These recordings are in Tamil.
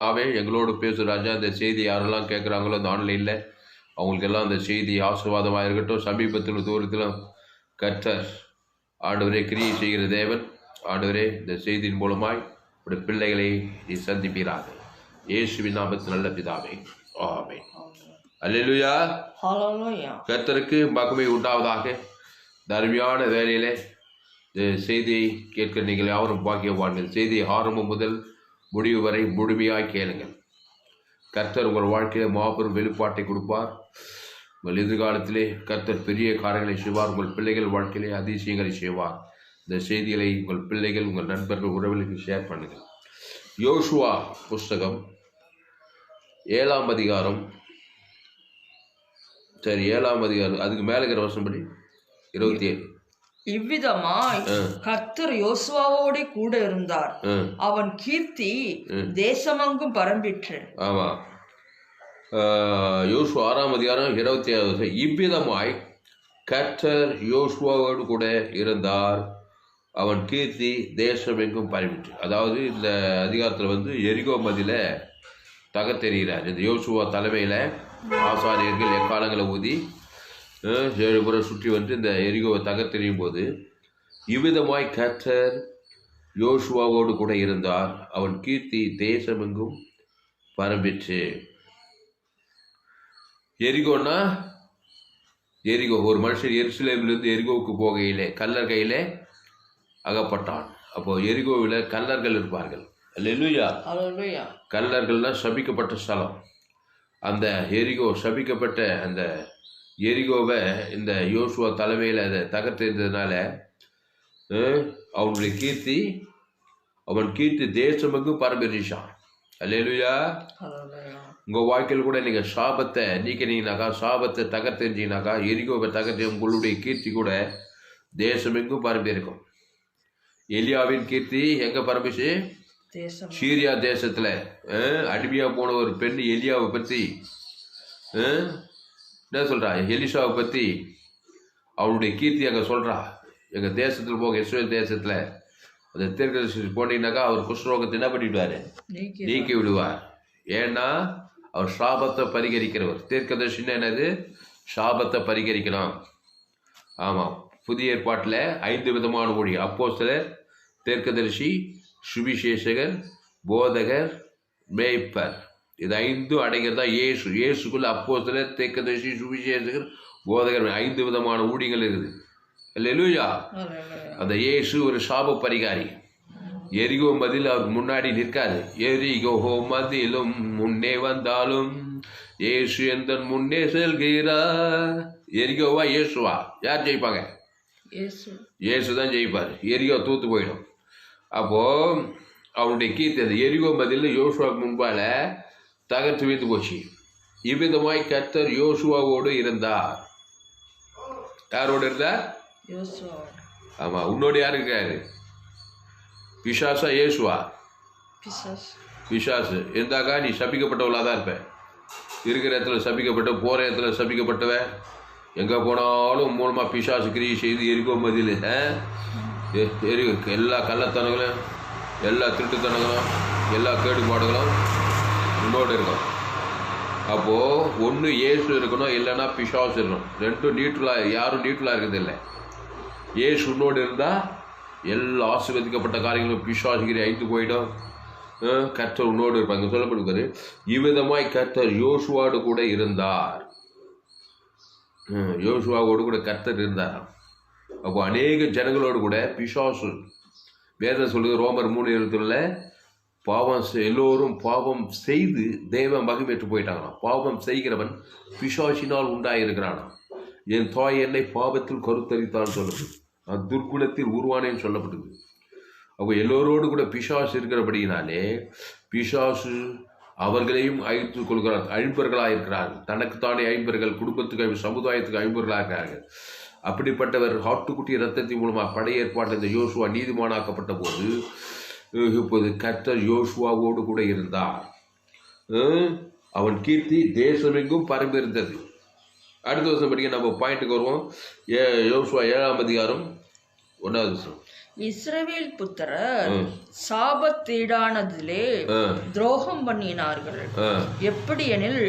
எங்களோடு பேசு ராஜா. இந்த செய்தி யாரெல்லாம் கேட்குறாங்களோ இந்த ஆன்லைனில் அவங்களுக்கெல்லாம் அந்த செய்தி ஆசீர்வாதமாக இருக்கட்டும். சமீபத்திலும் தூரத்திலும் கர்த்தர் ஆண்டவரே கிரியை செய்கிற தேவன். ஆண்டவரே இந்த செய்தியின் மூலமாய் உடைய பிள்ளைகளை நீ சந்திப்பீராக. இயேசுவின் நாமத்தில் நல்ல பிதாவே, ஆமென். அல்லேலூயா. கர்த்தருக்கு மகிமை உண்டாவதாக. இந்த அருமையான வேலையிலே இந்த செய்தியை கேட்க நீங்கள் யாவரும் பாக்கியவான்கள். செய்தியை ஆரம்பம் முதல் முடிவு வரை முழுமையாய் கேளுங்கள். கர்த்தர் உங்கள் வாழ்க்கையிலே மாபெரும் வெளிப்பாட்டை கொடுப்பார். உங்கள் எதிர்காலத்திலே கர்த்தர் பெரிய காரியங்களை செய்வார். உங்கள் பிள்ளைகள் வாழ்க்கையிலே அதிசயங்களை செய்வார். இந்த செய்திகளை உங்கள் பிள்ளைகள், உங்கள் நண்பர்கள், உறவுகளுக்கு ஷேர் பண்ணுங்கள். யோசுவா புஸ்தகம் 7ஆம் அதிகாரம், சரி 7ஆம் அதிகாரம், அதுக்கு மேலே இருக்கிற வருஷம்படி 27. இவ்விதமாய் கர்த்தர் யோசுவாவோடு கூட இருந்தார். அவன் கீர்த்தி தேசமெங்கும் பரம்பிற்று. ஆமா, யோசுவா 6ஆம் அதிகாரம் 27. இவ்விதமாய் கர்த்தர் யோசுவாவோடு கூட இருந்தார், அவன் கீர்த்தி தேசமெங்கும் பரம்பிற்று. அதாவது இந்த அதிகாரத்தில் எரிகோ மதியில தகர்த்தெறிகிறார். இந்த யோசுவா தலைமையில் ஆசாரியர்கள் எக்காலங்களை ஊதி 7 முறை சுற்றி இந்த எரிகோவை தகர்த்தெறியும் போது, இவ்விதமாய் கர்த்தர் யோசுவாவோடு கூட இருந்தார், அவன் கீர்த்தி தேசமெங்கும் பரம்பிற்று. எரிகோன்னா எரிகோ, ஒரு மனுஷன் எருசலேமிலிருந்து எரிகோவுக்கு போகையிலே கல்லர் கையிலே அகப்பட்டான். அப்போ எரிகோவில் கல்லர்கள் இருப்பார்கள். அல்லேலூயா. கல்லர்கள்னா சபிக்கப்பட்ட ஸ்தலம். அந்த எரிகோ சபிக்கப்பட்ட அந்த எரிகோவை இந்த யோசுவா தலைமையில் அதை தகர்த்தெறிந்ததுனால அவனுடைய கீர்த்தி, அவன் கீர்த்தி தேசமெங்கும் பரம்பிச்சான். அல்லேலூயா. உங்கள் வாழ்க்கையில் கூட நீங்கள் சாபத்தை நீக்கினீங்கனாக்கா, சாபத்தை தகர்த்தெறிஞ்சிங்கனாக்கா, எரிகோவை தகர்த்து உங்களுடைய கீர்த்தி கூட தேசமெங்கும் பரம்பி இருக்கும். எலியாவின் கீர்த்தி எங்கே பரம்பிச்சு? சீரியா தேசத்தில் அடிமையாக போன ஒரு பெண் எலியாவை பற்றி என்ன சொல்கிறா? எலிசாவை பற்றி அவனுடைய கீர்த்தி அங்கே சொல்கிறா. எங்கள் தேசத்தில் போக, இஸ்ரேல் தேசத்தில் அந்த தீர்க்கதரிசி போனீங்கன்னாக்கா அவர் குஷ்ரோகத்தை என்ன பண்ணிவிடுவார்? நீக்கி விடுவார். ஏன்னா அவர் சாபத்தை பரிகரிக்கிறவர். தீர்க்கதரிசின்னா என்னது? சாபத்தை பரிகரிக்கணும். ஆமாம், புதிய ஏற்பாட்டில் 5 விதமான மொழி: அப்போஸ்தலர், தீர்க்கதரிசி, சுவிசேஷகர், போதகர், மேய்ப்பர். இது 5 அடைகிறது தான் இயேசு. இயேசுக்குள்ள அப்போஸ்தலர், தீர்க்கதரிசி, சுவிசேஷகர், போதகர் 5 விதமான ஊழியங்கள் இருக்குது. அல்லேலூயா. அந்த இயேசு ஒரு சாப பரிகாரி. எரிகோ மதில் அவருக்கு முன்னாடி நிற்காது. எரிகோ மதிலும் முன்னே வந்தாலும் இயேசு எந்த முன்னே செல்கிறார். எரிகோவா இயேசுவா? யார் ஜெயிப்பாங்க? இயேசு தான் ஜெயிப்பார். எரிகோ தூத்து போயிடும். அப்போ அவனுடைய கீர்த்தி அந்த எரிகோ மதில் யோசுவாவுக்கு முன்பால தகர்த்து வைத்து போச்சு. இவ்விதமாய் கர்த்தர் யோசுவாவோடு இருந்தார். யாரோடு இருந்தார்? ஆமா, உன்னோடு யாரு இருக்காரு? பிசாசா இயேசுவா? பிசாசு இருந்தாக்கா நீ சபிக்கப்பட்டவளா தான் இருப்ப. இருக்கிற இடத்துல சபிக்கப்பட்ட, போகிற இடத்துல சபிக்கப்பட்டவன், எங்கே போனாலும் மூலமாக பிசாசு கிரியை செய்து எரிகோ மதில் எல்லா கள்ளத்தனங்களும், எல்லா திருட்டுத்தனங்களும், எல்லா கேடுபாடுகளும் உன்னோடு இருக்கும். அப்போது ஒன்று இயேசு இருக்கணும், இல்லைன்னா பிசாசு இருக்கணும். ரெண்டும் நியூட்ரலாக, யாரும் நியூட்ரலாக இருக்கிறது இல்லை. இயேசு உன்னோடு இருந்தால் எல்லா ஆசீர்வதிக்கப்பட்ட காரியங்களும் பிசாசுகிரி ஐந்து போயிடும். கர்த்தர் உன்னோடு இருப்பாங்க. சொல்லப்படுவார், இவ்விதமாய் கர்த்தர் யோசுவாவோடு கூட இருந்தார். யோசுவாவோடு கூட கர்த்தர் இருந்தார். அப்போ அநேக ஜனங்களோடு கூட பிசாசு, வேதம் சொல்லுது ரோமர் 3:20, பாவம் எல்லோரும் பாவம் செய்து தெய்வ மகிமையற்று போயிட்டாங்களாம். பாவம் செய்கிறவன் பிசாசினால் உண்டாயிருக்கிறானா. என் தாய் என்னை பாவத்தில் கருத்தரித்தான்னு சொல்லப்படுது. நான் துர்க்குணத்தில் உருவானேன்னு சொல்லப்படுது. அப்போ எல்லோரோடு கூட பிசாசு இருக்கிறபடினாலே பிசாசு அவர்களையும் அழித்து கொள்கிறார். அழிப்பர்களாக இருக்கிறார்கள். தனக்குத்தானே ஐம்பர்கள், குடும்பத்துக்கு, சமுதாயத்துக்கு ஐம்பர்களாக இருக்கிறார்கள். அப்படிப்பட்டவர் ஆட்டுக்குட்டி ரத்தத்தின் மூலமாக பழைய ஏற்பாட்டில் இந்த யோசுவா நீதிமானாக்கப்பட்ட போது இப்போது கர்த்தர் யோசுவாவோடு கூட இருந்தார். அவன் கீர்த்தி தேசமெங்கும் பரம்பிருந்தது. அடுத்த வருஷம் படிக்க நம்ம பாயிண்ட்டுக்கு வருவோம். யோசுவா 7ஆம் அதிகாரம் 1வது வருஷம். இஸ்ரவேல் புத்திரர் சாபத்தீடானதிலே துரோகம் பண்ணினார்கள். எப்படி எனில்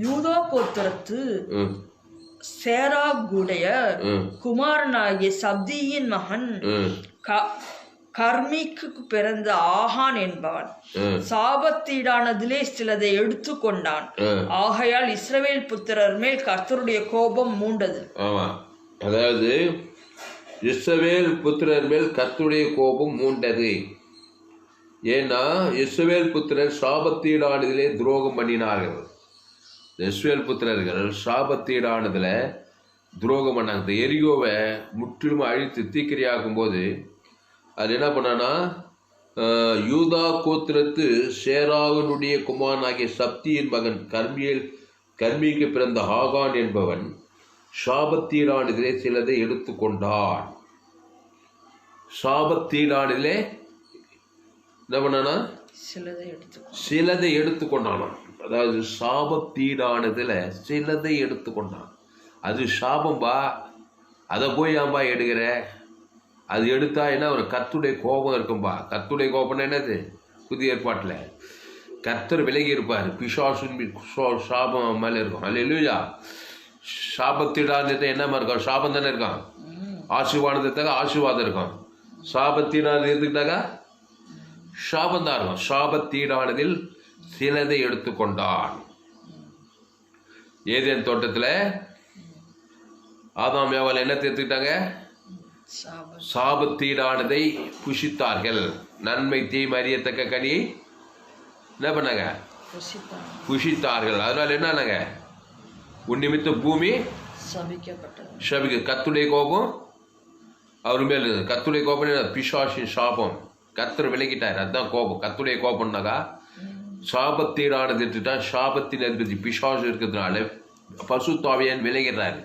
யூதா கோத்திரத்து சேராகுடைய குமாரனாகிய சப்தியின் மகன் கர்மிக்கு பிறந்த ஆகான் என்பவன் சாபத்தீடானதிலே சிலதை எடுத்து கொண்டான். ஆகையால் இஸ்ரவேல் புத்திரர் மேல் கர்த்தருடைய கோபம் மூண்டது. அதாவது இஸ்ரவேல் புத்திரர் மேல் கர்த்தருடைய கோபம் மூண்டது. ஏன்னா இஸ்ரவேல் புத்திரர் சாபத்தீடானதிலே துரோகம் பண்ணினார்கள். இஸ்ரவேல் புத்திரர்கள் சாபத்தீடானதுல துரோகம் பண்ணாங்க. எரியோவை முற்றிலும் அழித்து தீக்கிரையாக்கும் போது அது என்ன பண்ணானா, யூதா கோத்திரத்து சேராகனுடைய குமாரனாகிய சப்தியின் மகன் கர்மிக்கு பிறந்த ஆகான் என்பவன் சாபத்தீடானதிலே சிலதை எடுத்துக்கொண்டான். சாபத்தீடானதிலே என்ன பண்ணானா, சிலதை எடுத்துக்கொண்டானான். அதாவது சாபத்தீடானதுல சிலதை எடுத்துக்கொண்டான். அது சாபம்பா, அதை போய் ஏன்பா எடுக்கிற? அது எடுத்தா என்ன, ஒரு கர்த்தருடைய கோபம் இருக்கும்பா. கர்த்தருடைய கோபம்னா என்னது? புதிய ஏற்பாட்டில் கர்த்தர் விலகி இருப்பார். பிசாசின் சாபம் மேலே இருக்கும். அல்லேலூயா. சாபத்தீடானது என்னமா இருக்கும்? சாபம் தானே இருக்கான். ஆசீர்வாதத்துக்காக ஆசீர்வாதம் இருக்கும். சாபத்தீடானது எடுத்துக்கிட்டாக்கா சாபம் தான் இருக்கும். சாபத்தீடானதில் சிலதை எடுத்துக்கொண்டான். ஏதேன் தோட்டத்தில் ஆதாம் ஏவாள் என்னத்தை எடுத்துக்கிட்டாங்க? சாபத்தீடானதை புசித்தார்கள். நன்மை தீமை அறியத்தக்க கனியை என்ன பண்ணாங்க? புசித்தார்கள். அதனால என்னன்னாங்க, உன் நிமித்த பூமி சபிக்க. கர்த்தருடைய கோபம் அவர் மேல். கர்த்தருடைய கோபம் பிசாசின் சாபம். கர்த்தர் விலகிட்டார், அதுதான் கோபம். கர்த்தருடைய கோபம்னாக்கா சாபத்தீடானது எடுத்துட்டா சாபத்தின் அதிபதி பிசாசு இருக்கிறதுனால பசுத்தாவியன் விலகிறாரு.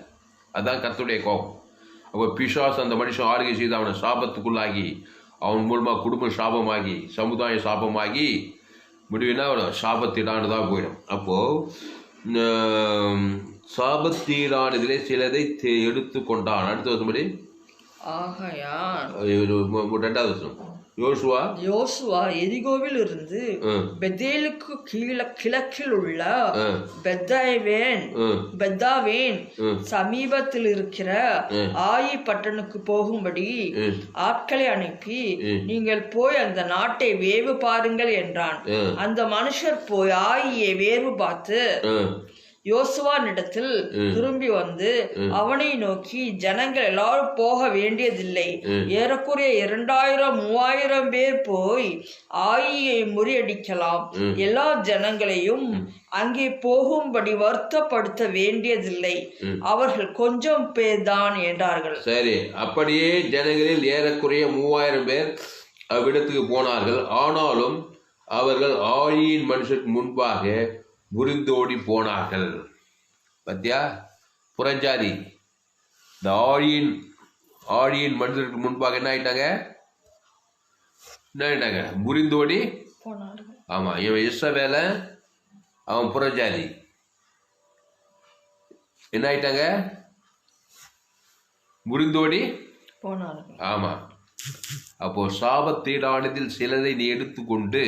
அதுதான் கர்த்தருடைய கோபம். அப்போ பிசாசு அந்த மனுஷன் ஆளுகை செய்து அவனை சாபத்துக்குள்ளாகி அவன் மூலமாக குடும்ப சாபமாகி சமுதாய சாபமாகி முடிவுனா அவனை சாபத்தீடானதாக போயிடும். அப்போது சாபத்தீடானதிலே சிலதை எடுத்து கொண்டான். அடுத்த வருஷம் ரெண்டாவது வருஷம் யோசுவா எரிகோவில் இருந்து பெத்தேலுக்கு கிழக்கில் உள்ள பெத்தாவேன் சமீபத்தில் இருக்கிற ஆயி பட்டணத்துக்கு போகும்படி ஆட்களை அனுப்பி, நீங்கள் போய் அந்த நாட்டை வேவு பாருங்கள் என்றான். அந்த மனுஷர் போய் ஆயியை வேவு பார்த்து யோசுவானிடத்தில் திரும்பி வந்து அவனை நோக்கி, ஜனங்கள் எல்லாரும் போக வேண்டியதில்லை, ஏறக்குறைய 2000-3000 பேர் போய் ஆயியை முறியடிக்கலாம், எல்லா ஜனங்களையும் அங்கே போகும்படி வருத்தப்படுத்த வேண்டியதில்லை, அவர்கள் கொஞ்சம் பேர் தான் என்றார்கள். சரி, அப்படியே ஜனங்களில் ஏறக்குறைய 3000 பேர் அவ்விடத்துக்கு போனார்கள். ஆனாலும் அவர்கள் ஆயின் மனுஷருக்கு முன்பாக முறிந்தோடி போனார்கள். பத்தியா, புறஞ்சாதி இந்த ஆழியின் மனிதருக்கு முன்பாக என்ன ஆயிட்டாங்க? முறிந்தோடி போனார்கள். ஆமா, இவன் இஸ்ரவேல, அவன் புறஞ்சாதி. என்ன ஆயிட்டாங்க? முறிந்தோடி போனார்கள். ஆமா. அப்போ சாபத்தீடானதில் சிலதை நீ எடுத்துக்கொண்டு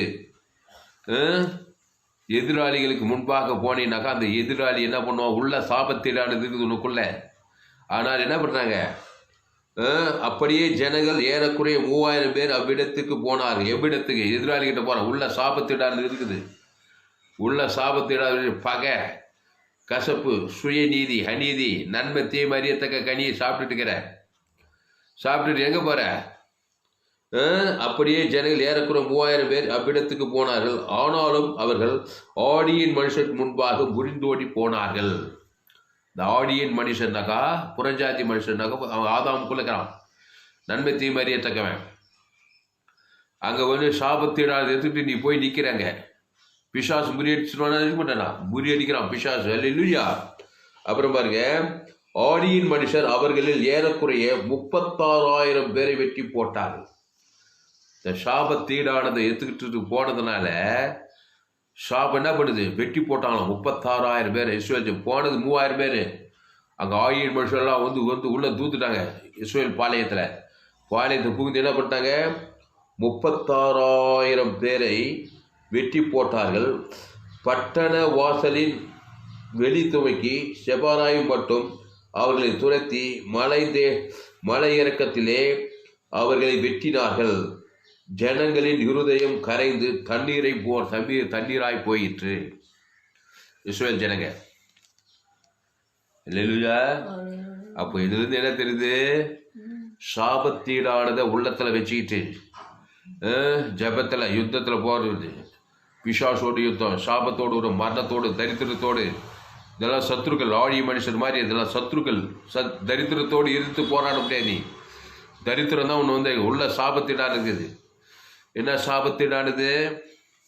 எதிராளிகளுக்கு முன்பாக போனீங்கன்னாக்கா அந்த எதிராளி என்ன பண்ணுவான்? உள்ள சாபத்தீடானது இருக்குது உனக்குள்ள. ஆனால் என்ன பண்ணுறாங்க? அப்படியே ஜனங்கள் ஏறக்குறைய 3000 பேர் அவ்விடத்துக்கு போனார்கள். எவ்விடத்துக்கு? எதிராளிகிட்ட போகிறான். உள்ள சாபத்தீடானது இருக்குது. உள்ள சாபத்தீடானது பகை, கசப்பு, சுயநீதி, அநீதி, நன்மை தீமை அறியத்தக்க கனியை சாப்பிட்டுட்டு எங்கே போகிற? அப்படியே ஜனங்கள் ஏறக்குறைய 3000 பேர் அவ்விடத்துக்கு போனார்கள். ஆனாலும் அவர்கள் ஆடியின் மனுஷனுக்கு முன்பாக முறிந்தோடி போனார்கள். இந்த ஆடியின் மனுஷன்னாக்கா புறஞ்சாதி மனுஷன்னாக்கா அவன் ஆதாமுக்குள்ள இருக்கிறான். நன்மை தீமை அறியத்தக்கவன். அங்கே வந்து சாபத்தீடானது எடுத்துட்டு நீ போய் நிற்கிறாங்க. பிசாசு முறியடிச்சுட்டானா? முறியடிக்கிறான் பிசாசு. அல்லேலூயா. அப்புறம் பாருங்க, ஆடியின் மனுஷர் அவர்களில் ஏறக்குறைய 36,000 பேரை வெட்டி போட்டார்கள். இந்த சாபத்தீடானதை எடுத்துக்கிட்டு போனதுனால சாபம் என்ன பண்ணுது? வெட்டி போட்டாங்களாம் 36,000 பேர். இஸ்ரேல் போனது 3000 பேர். அங்கே ஆயின் மனுஷர்லாம் வந்து உள்ள தூத்துட்டாங்க இஸ்ரேல் பாளையத்தில். பாளையத்தை புகுந்து என்ன பண்ணிட்டாங்க, 36,000 பேரை வெட்டி போட்டார்கள். பட்டண வாசலின் வெளி துவக்கி செபாராயும் மட்டும் அவர்களை துரத்தி மலை இறக்கத்திலே அவர்களை வெட்டினார்கள். ஜனங்களின் இருதயம் கரைந்து தண்ணீராய் போயிற்று. இஸ்ரவேல் ஜனங்க இல்லையா? அப்போ இதுலேருந்து என்ன தெரியுது? சாபத்தீடானதை உள்ளத்தில் வச்சுக்கிட்டு ஜபத்தில் யுத்தத்தில் போகிறது, பிசாசோடு யுத்தம், சாபத்தோடு ஒரு மரணத்தோடு தரித்திரத்தோடு, இதெல்லாம் சத்ருக்கள். ஆழி மனுஷன் மாதிரி இதெல்லாம் சத்ருக்கள். தரித்திரத்தோடு எதிர்த்து போராட முடியாது. நீ தரித்திரம் தான் ஒன்று வந்து உள்ள சாபத்தீடான இருக்குது. என்ன சாபத்தீடானது?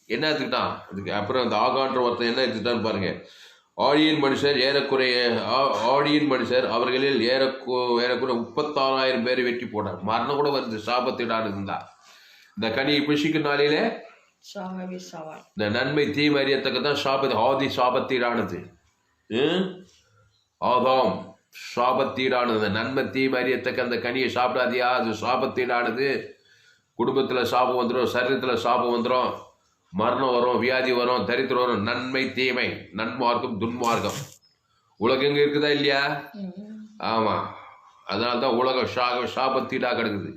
என்ன எடுத்துக்கிட்டான் அதுக்கு அப்புறம் அந்த ஆகான்ற ஒருத்தன் என்ன எடுத்துக்கிட்டான்னு பாருங்க. ஆழியின் மனுஷர் அவர்களில் ஏறக்குறைய 36,000 பேரை வெட்டி போனார். மரணம் கூட வருது சாபத்தீடானதுந்தா. இந்த கனி புஷிக்கு நாளிலே இந்த நன்மை தீமை அறியத்தக்கதான் ஆதி சாபத்தீடானது. ஆதாம் சாபத்தீடானது. நன்மை தீமை அறியத்தக்க அந்த கனியை சாப்பிடாதியா, அது சாபத்தீடானது. குடும்பத்தில் சாபம் வந்துடும், சரீரத்தில் சாபம் வந்துடும், மரணம் வரும், வியாதி வரும், தரித்திரம் வரும். நன்மை தீமை, நன்மார்க்கம் துன்மார்க்கம். உலகம் எங்கே இருக்குதா இல்லையா? ஆமாம். அதனால தான் உலகம் சாபத்தீடாக கிடக்குது.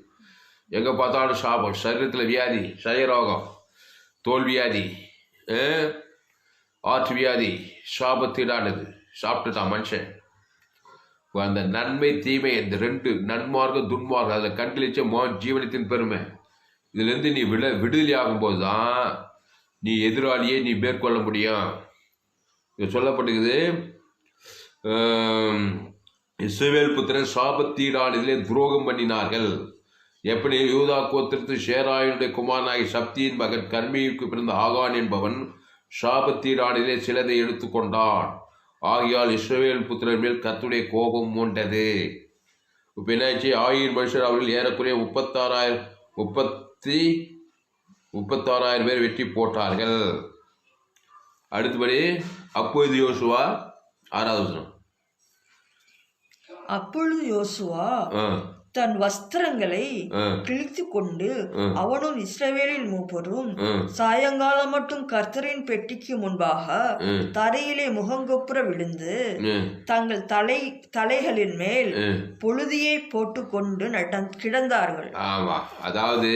எங்கே பார்த்தாலும் சாபம். சரீரத்தில் வியாதி, சயரோகம், தோல் வியாதி, ஆற்று வியாதி, சாபத்தீடானது. சாப்பிட்டுட்டான் மனுஷன். அந்த நன்மை தீமை, இந்த ரெண்டு நன்மார்க்கம் துன்மார்க்கம், அதை கண்களிச்ச ஜீவனத்தின் பெருமை. இதுலேருந்து நீ விடுதலை ஆகும்போது தான் நீ எதிராளியை நீ மேற்கொள்ள முடியும். இது சொல்லப்பட்டிருக்குது, இஸ்ரவேல் புத்திரன் சாபத்தீடானதிலே துரோகம் பண்ணினார்கள். எப்படி யூதா கோத்திரத்து ஷேராயுடைய குமாரனாகி சப்தியின் மகன் கர்மிக்கு பிறந்த ஆகான் என்பவன் சாபத்தீடானதிலே சிலதை எடுத்துக்கொண்டான். ஆகியால் இஸ்ரவேல் புத்திரன் மேல் கர்த்தருடைய கோபம் மூண்டது. இப்போ என்னாச்சு? ஆயிரம் மனுஷர் அவர்கள் ஏறக்குறைய 36,000 பேர் வெட்டி போட்டார்கள். அடுத்தபடி அப்பொழுது யோசுவா 6வது வசனம். அப்பொழுது யோசுவா தன் வஸ்திரங்களை கிழித்து கொண்டு அவனும் இஸ்ரவேலின் மூப்பரும் சாயங்காலம் மட்டும் கர்த்தரின் பெட்டிக்கு முன்பாக தரையிலே முகங்கொப்புற விழுந்து தங்கள் தலைகளின் மேல் பொழுதியை போட்டு கொண்டு கிடந்தார்கள். ஆமா, அதாவது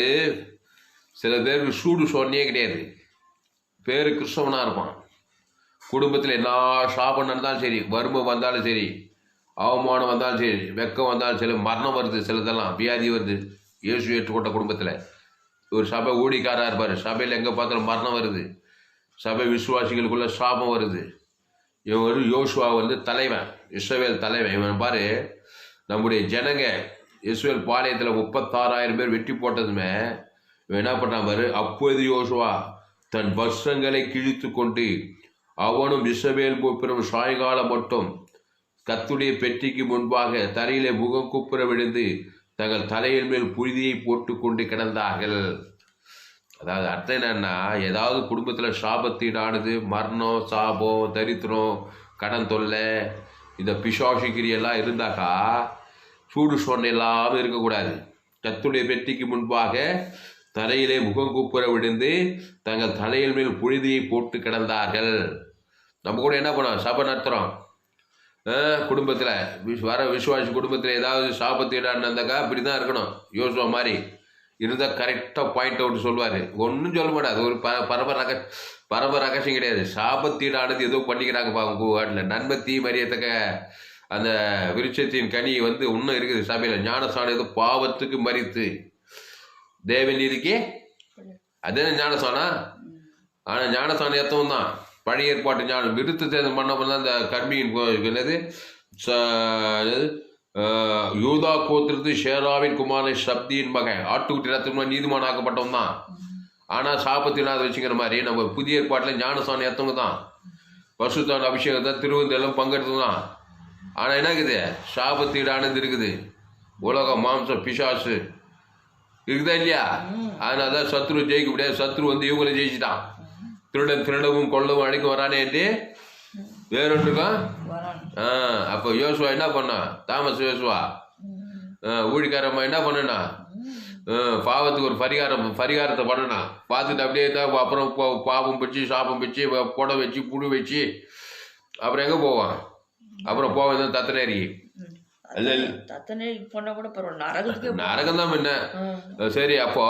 சில பேருக்கு சூடு சொன்னே கிடையாது. பேரு கிறிஸ்தவனா இருப்பான். குடும்பத்தில் என்ன சாபம் நடந்தாலும் சரி, வறுமை வந்தாலும் சரி, அவமானம் வந்தாலும் சரி, வெக்கம் வந்தாலும் சரி, மரணம் வருது, சிலதெல்லாம் வியாதி வருது. இயேசு ஏற்றுக்கொண்ட குடும்பத்தில் ஒரு சபை ஊழிக்காராக இருப்பார். சபையில் எங்கே பார்த்தாலும் மரணம் வருது. சபை விசுவாசிகளுக்குள்ள சாபம் வருது. இவன் ஒரு யோசுவா தலைவன், இஸ்ரவேல் தலைவன். இவன் பாரு, நம்முடைய ஜனங்க இஸ்ரவேல் பாளையத்தில் 36,000 பேர் வெட்டி போட்டதுமே இவன் என்ன பண்ணான் பாரு. அப்பொழுது யோசுவா தன் வஸ்திரங்களை கிழித்து கொண்டு அவனும் இஸ்ரவேல் மூப்பரும் சாயங்காலம் மட்டும் கர்த்தருடைய பெட்டிக்கு முன்பாக தரையிலே முகம் குப்புற விழுந்து தங்கள் தலையின் மேல் புழுதியை போட்டு கொண்டு கிடந்தார்கள். அதாவது அர்த்தம் என்னன்னா, ஏதாவது குடும்பத்தில் சாபத்தீடானது, மரணம், சாபம், தரித்திரம், கடன் தொல்லை, இந்த பிசாசுகிரியெல்லாம் இருந்தாக்கா சூடு சொன்ன இல்லாமல் இருக்கக்கூடாது. கர்த்தருடைய பெட்டிக்கு முன்பாக தரையிலே முகம் குப்புற விழுந்து தங்கள் தலையின் மேல் புழுதியை போட்டு கிடந்தார்கள். நம்ம கூட என்ன பண்ணோம்? சபை நடத்துகிறோம். குடும்பத்தில் வர விசுவாசி குடும்பத்தில் ஏதாவது சாபத்தீடான்னு இருந்தாக்கா அப்படி தான் இருக்கணும். யோசுவா மாதிரி இருந்தால் கரெக்டாக பாயிண்ட் அவுட் சொல்லுவார். ஒன்றும் சொல்ல மாட்டாது. ஒரு பரப ரகசியம் கிடையாது. சாபத்தீடானது ஏதோ பண்ணிக்கிறாங்க உங்கள் வாட்டில். நன்மை தீமறியத்தக்க அந்த விருட்சத்தின் கனி இன்னும் இருக்குது சபையில். ஞானஸ்தானம் ஏதோ பாவத்துக்கு மறித்து தேவ நீதிக்கு அதே ஞானஸ்தானம். ஆனால் ஞானஸ்தானம் எத்தவும் தான் பழைய ஏற்பாட்டு ஞானம் விருத்து சேதம் பண்ண தான் இந்த கர்மியின் என்னது யூதா கோத்திரத்து ஷேராவின் குமாரன் சப்தியின் மகன் ஆட்டுக்குட்டி ரத்தம் நீதிமான் ஆக்கப்பட்டவன் தான். ஆனால் சாபத்தினாத வச்சுக்கிற மாதிரி நம்ம புதிய ஏற்பாட்டில் ஞானஸ்தானம் எத்தவங்க தான், பசுத்தான அபிஷேகம் தான், திருவந்தெல்லாம் பங்கெடுத்து தான். ஆனால் என்ன இருக்குது? சாபத்தீடானது இருக்குது. உலகம், மாம்சம், பிசாசு இருக்குதா இல்லையா? அதனால தான் சத்ரு ஜெயிக்க முடியாது. சத்ரு இவங்களை ஜெயிச்சுட்டான். திருடவும் கொள்ளவும் அழைக்கும் வரானே என்று வேறொன்றுக்கும். அப்போ யோசுவா என்ன பண்ணா? தாமஸ் யோசுவா ஊழிக்காரம்மா என்ன பண்ணுனா? பாவத்துக்கு ஒரு பரிகாரத்தை பண்ணனா பார்த்துட்டு அப்படியே தான் அப்புறம் பாவம் வச்சு சாபம் வச்சு புடை வச்சு புழு வச்சு அப்புறம் எங்கே போவான்? அப்புறம் போவேன் தத்தனேரி நரகம் தான் என்ன. சரி, அப்போ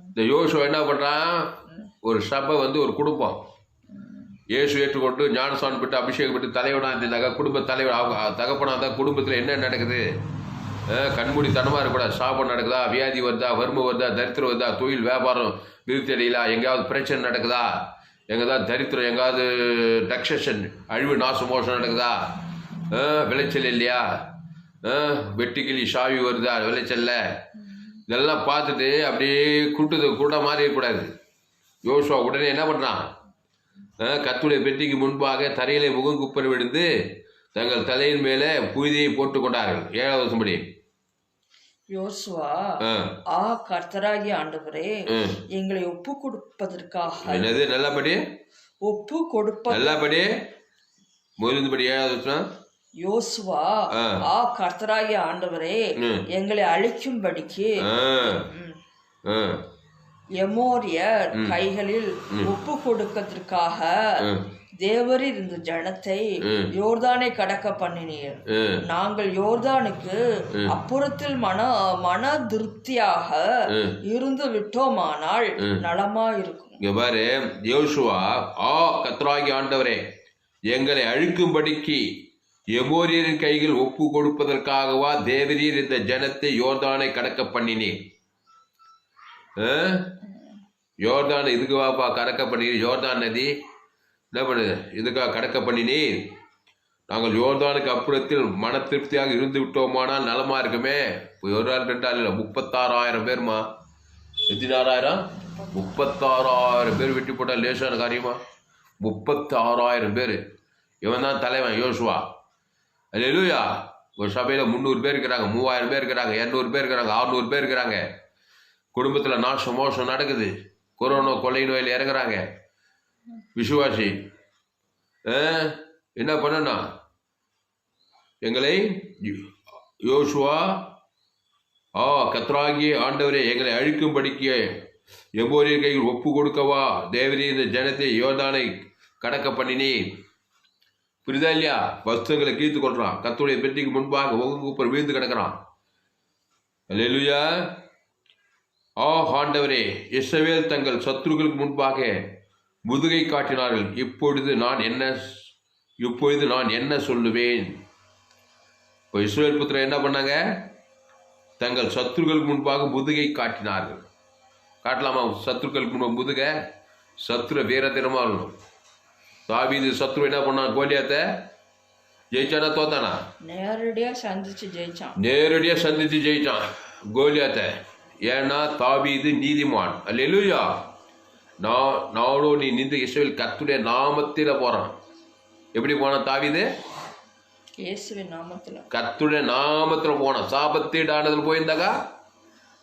இந்த யோசுவா என்ன பண்றான்? ஒரு சபை ஒரு குடும்பம் இயேசு ஏற்றுக்கொண்டு ஞானஸ்நானம் பெற்று அபிஷேகம் பெற்று தலைவனா இருந்தாங்க. குடும்ப தலைவர் தகப்பனா இருந்தா குடும்பத்தில் என்ன நடக்குது? கண்மூடித்தனமா இருக்கக்கூடாது. சாபம் நடக்குதா? வியாதி வருதா? வறுமை வருதா? தரித்திரம் வருதா? தொழில் வியாபாரம் விருத்தி அடையலா? எங்கேயாவது பிரச்சனை நடக்குதா? எங்கேயாவது தரித்திரம், எங்காவது டக்ஷன் அழிவு நாசம் மோசம் நடக்குதா? விளைச்சல் இல்லையா? வெட்டுக்கிளி சாவி வருதா விளைச்சல்ல? இதெல்லாம் பார்த்துட்டு அப்படியே கூட மாறி இருக்கக்கூடாது. யோசுவா உடனே என்ன பண்ணுறான்? கர்த்தருடைய பெட்டிக்கு முன்பாக தரையிலே முகங்குப்பர் விழுந்து தங்கள் தலையின் மேலே புழுதியை போட்டுக் கொண்டார்கள். 7வது வசனப்படி யோசுவா, கர்த்தராகிய ஆண்டவரே, எங்களை ஒப்பு கொடுப்பதற்காக. என்னது? நல்லபடி ஒப்பு கொடுப்ப நல்லபடி முதலிருந்தபடி 7வது வசனம். யோசுவா, கர்த்தராகிய ஆண்டவரே, எங்களை அழிக்கும்படிக்கு எமோரியர் கைகளில் ஒப்பு கொடுக்கிறதுக்காக தேவரீர் இந்த ஜனத்தை யோர்தானை கடக்க பண்ணினீர். நாங்கள் யோர்தானுக்கு அப்புறத்தில் மன திருப்தியாக இருந்து விட்டோமானால் நலமா இருக்கும். இங்க பாரு, யோசுவா, கர்த்தராகிய ஆண்டவரே, எங்களை அழிக்கும்படிக்கு எமோரியரின் கைகள் ஒப்பு கொடுப்பதற்காகவா தேவரீர் இந்த ஜனத்தை யோர்தானை கடக்க பண்ணினீர்? யோர்தான் இதுக்குவாப்பா கடக்க பண்ணினீர்? யோர்தான் நதி என்ன பண்ணுது? இதுக்காக கடக்க பண்ணினீர். நாங்கள் யோர்தானுக்கு அப்புறத்தில் மன திருப்தியாக இருந்து விட்டோமானால் நலமா இருக்குமே. ஒரு ஆள் 2 ஆள் இல்லை, 36,000 பேருமா. 16,000 36,000 பேர் வெட்டி போட்டா லேசான காரியமா? 36,000 பேர். இவன் தான் தலைவன் யோசுவா. அல்லேலூயா. ஒரு சபையில் 300 பேர் இருக்கிறாங்க, 3000 பேர் இருக்கிறாங்க, 200 பேர் இருக்கிறாங்க, 600 பேர் இருக்கிறாங்க. குடும்பத்தில் நாசம் மோசம் நடக்குது. கொரோனா கொலை நோயில் இறங்குறாங்க. விசுவாசி என்ன பண்ணனா? எங்களை யோசுவா, கர்த்தராகிய ஆண்டவரே, எங்களை அழிக்கும்படிக்க எமோரியர் கையில் ஒப்பு கொடுக்கவா தேவரீர் இந்த ஜனத்தை யோர்தானை கடக்க பண்ணினீ. புரியுதா இல்லையா? வஸ்திரங்களை கீழ்த்து கொள்றான். கர்த்தருடைய பெட்டிக்கு முன்பாக முகங்குப்புற வீழ்ந்து கிடக்கிறான். அல்லேலூயா. ஆண்டவரே, இஸ்ரவேல் தங்கள் சத்துருக்களுக்கு முன்பாக முதுகை காட்டினார்கள். இப்பொழுது நான் என்ன சொல்லுவேன்? இப்போ இஸ்ரவேல் புத்திரர் என்ன பண்ணாங்க? தங்கள் சத்துருக்களுக்கு முன்பாக முதுகை காட்டினார்கள். காட்டலாமா சத்துருக்களுக்கு முன்பாக முதுக? சத்துரு வீரத்தினமா இருக்கணும். தாவீது சத்ரு என்ன பண்ணான்? கோலியாத்தை ஜெயிச்சானா தோத்தானா? நேரடியா சந்திச்சு ஜெயிச்சான் கோலியாத்தை. ஏன்னா தாவீது நீதிமான். அல்லேலூயா. நானோ நீ நின்று இஸ்ரவேல் கர்த்தருடைய நாமத்தில போறான். எப்படி போனான் தாவீது? கர்த்தருடைய நாமத்துல போனான். சாபத்தீடானதுல போயிருந்தாக்கா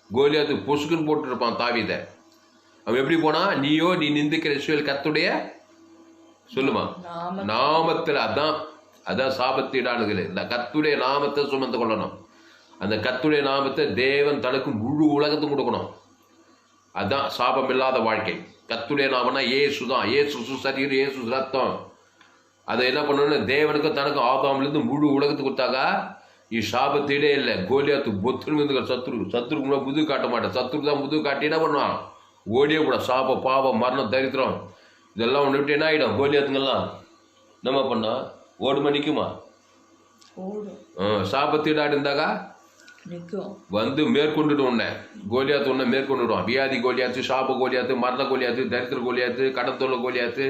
கோலியாத்து பொசுக்குன்னு போட்டு இருப்பான் தாவீத. அவன் எப்படி போனான்? நீ நிந்திக்கிற இஸ்ரவேல் கர்த்தருடைய சொல்லுமா நாமத்தில். அதான் சாபத்தீடானது. இந்த கர்த்தருடைய நாமத்தை சுமந்து கொள்ளணும். அந்த கர்த்தருடைய நாமத்தை தேவன் தனக்கு முழு உலகத்துக்கும் கொடுக்கணும். அதான் சாபம் இல்லாத வாழ்க்கை. கர்த்தருடைய நாமம்னா ஏசு தான். ஏசு சரீரம், ஏசு ரத்தம். அதை என்ன பண்ணணும்னு தேவனுக்கும் தனக்கும் ஆதாமிலிருந்து முழு உலகத்துக்கு கொடுத்தாக்கா சாபத்தீடே இல்லை. கோலியாத்து பொத்துன்னு சத்துருக்கு முதுகு காட்ட மாட்டேன். சத்துருக்கு தான் முதுகு காட்டி என்ன பண்ணுவான்? ஓடியே கூட. சாபம், பாவம், மரணம், தரித்திரம் இதெல்லாம் ஒன்று விட்டு என்ன ஆகிடும்? கோலியாத்துங்கெல்லாம் நம்ம பண்ணா ஓடுமா நிற்குமா? சாபத்தீடாடு இருந்தாக்கா வந்து மேற்கொண்டுடும். உன்னை கோலியாத்து உன்னை மேற்கொண்டுடுவான். வியாதி கோலியாத்து, சாப கோலியாத்து, மரண கோலியாத்து, தரித்திர கோலியாத்து, கடத்தொல்ல கோலியாத்து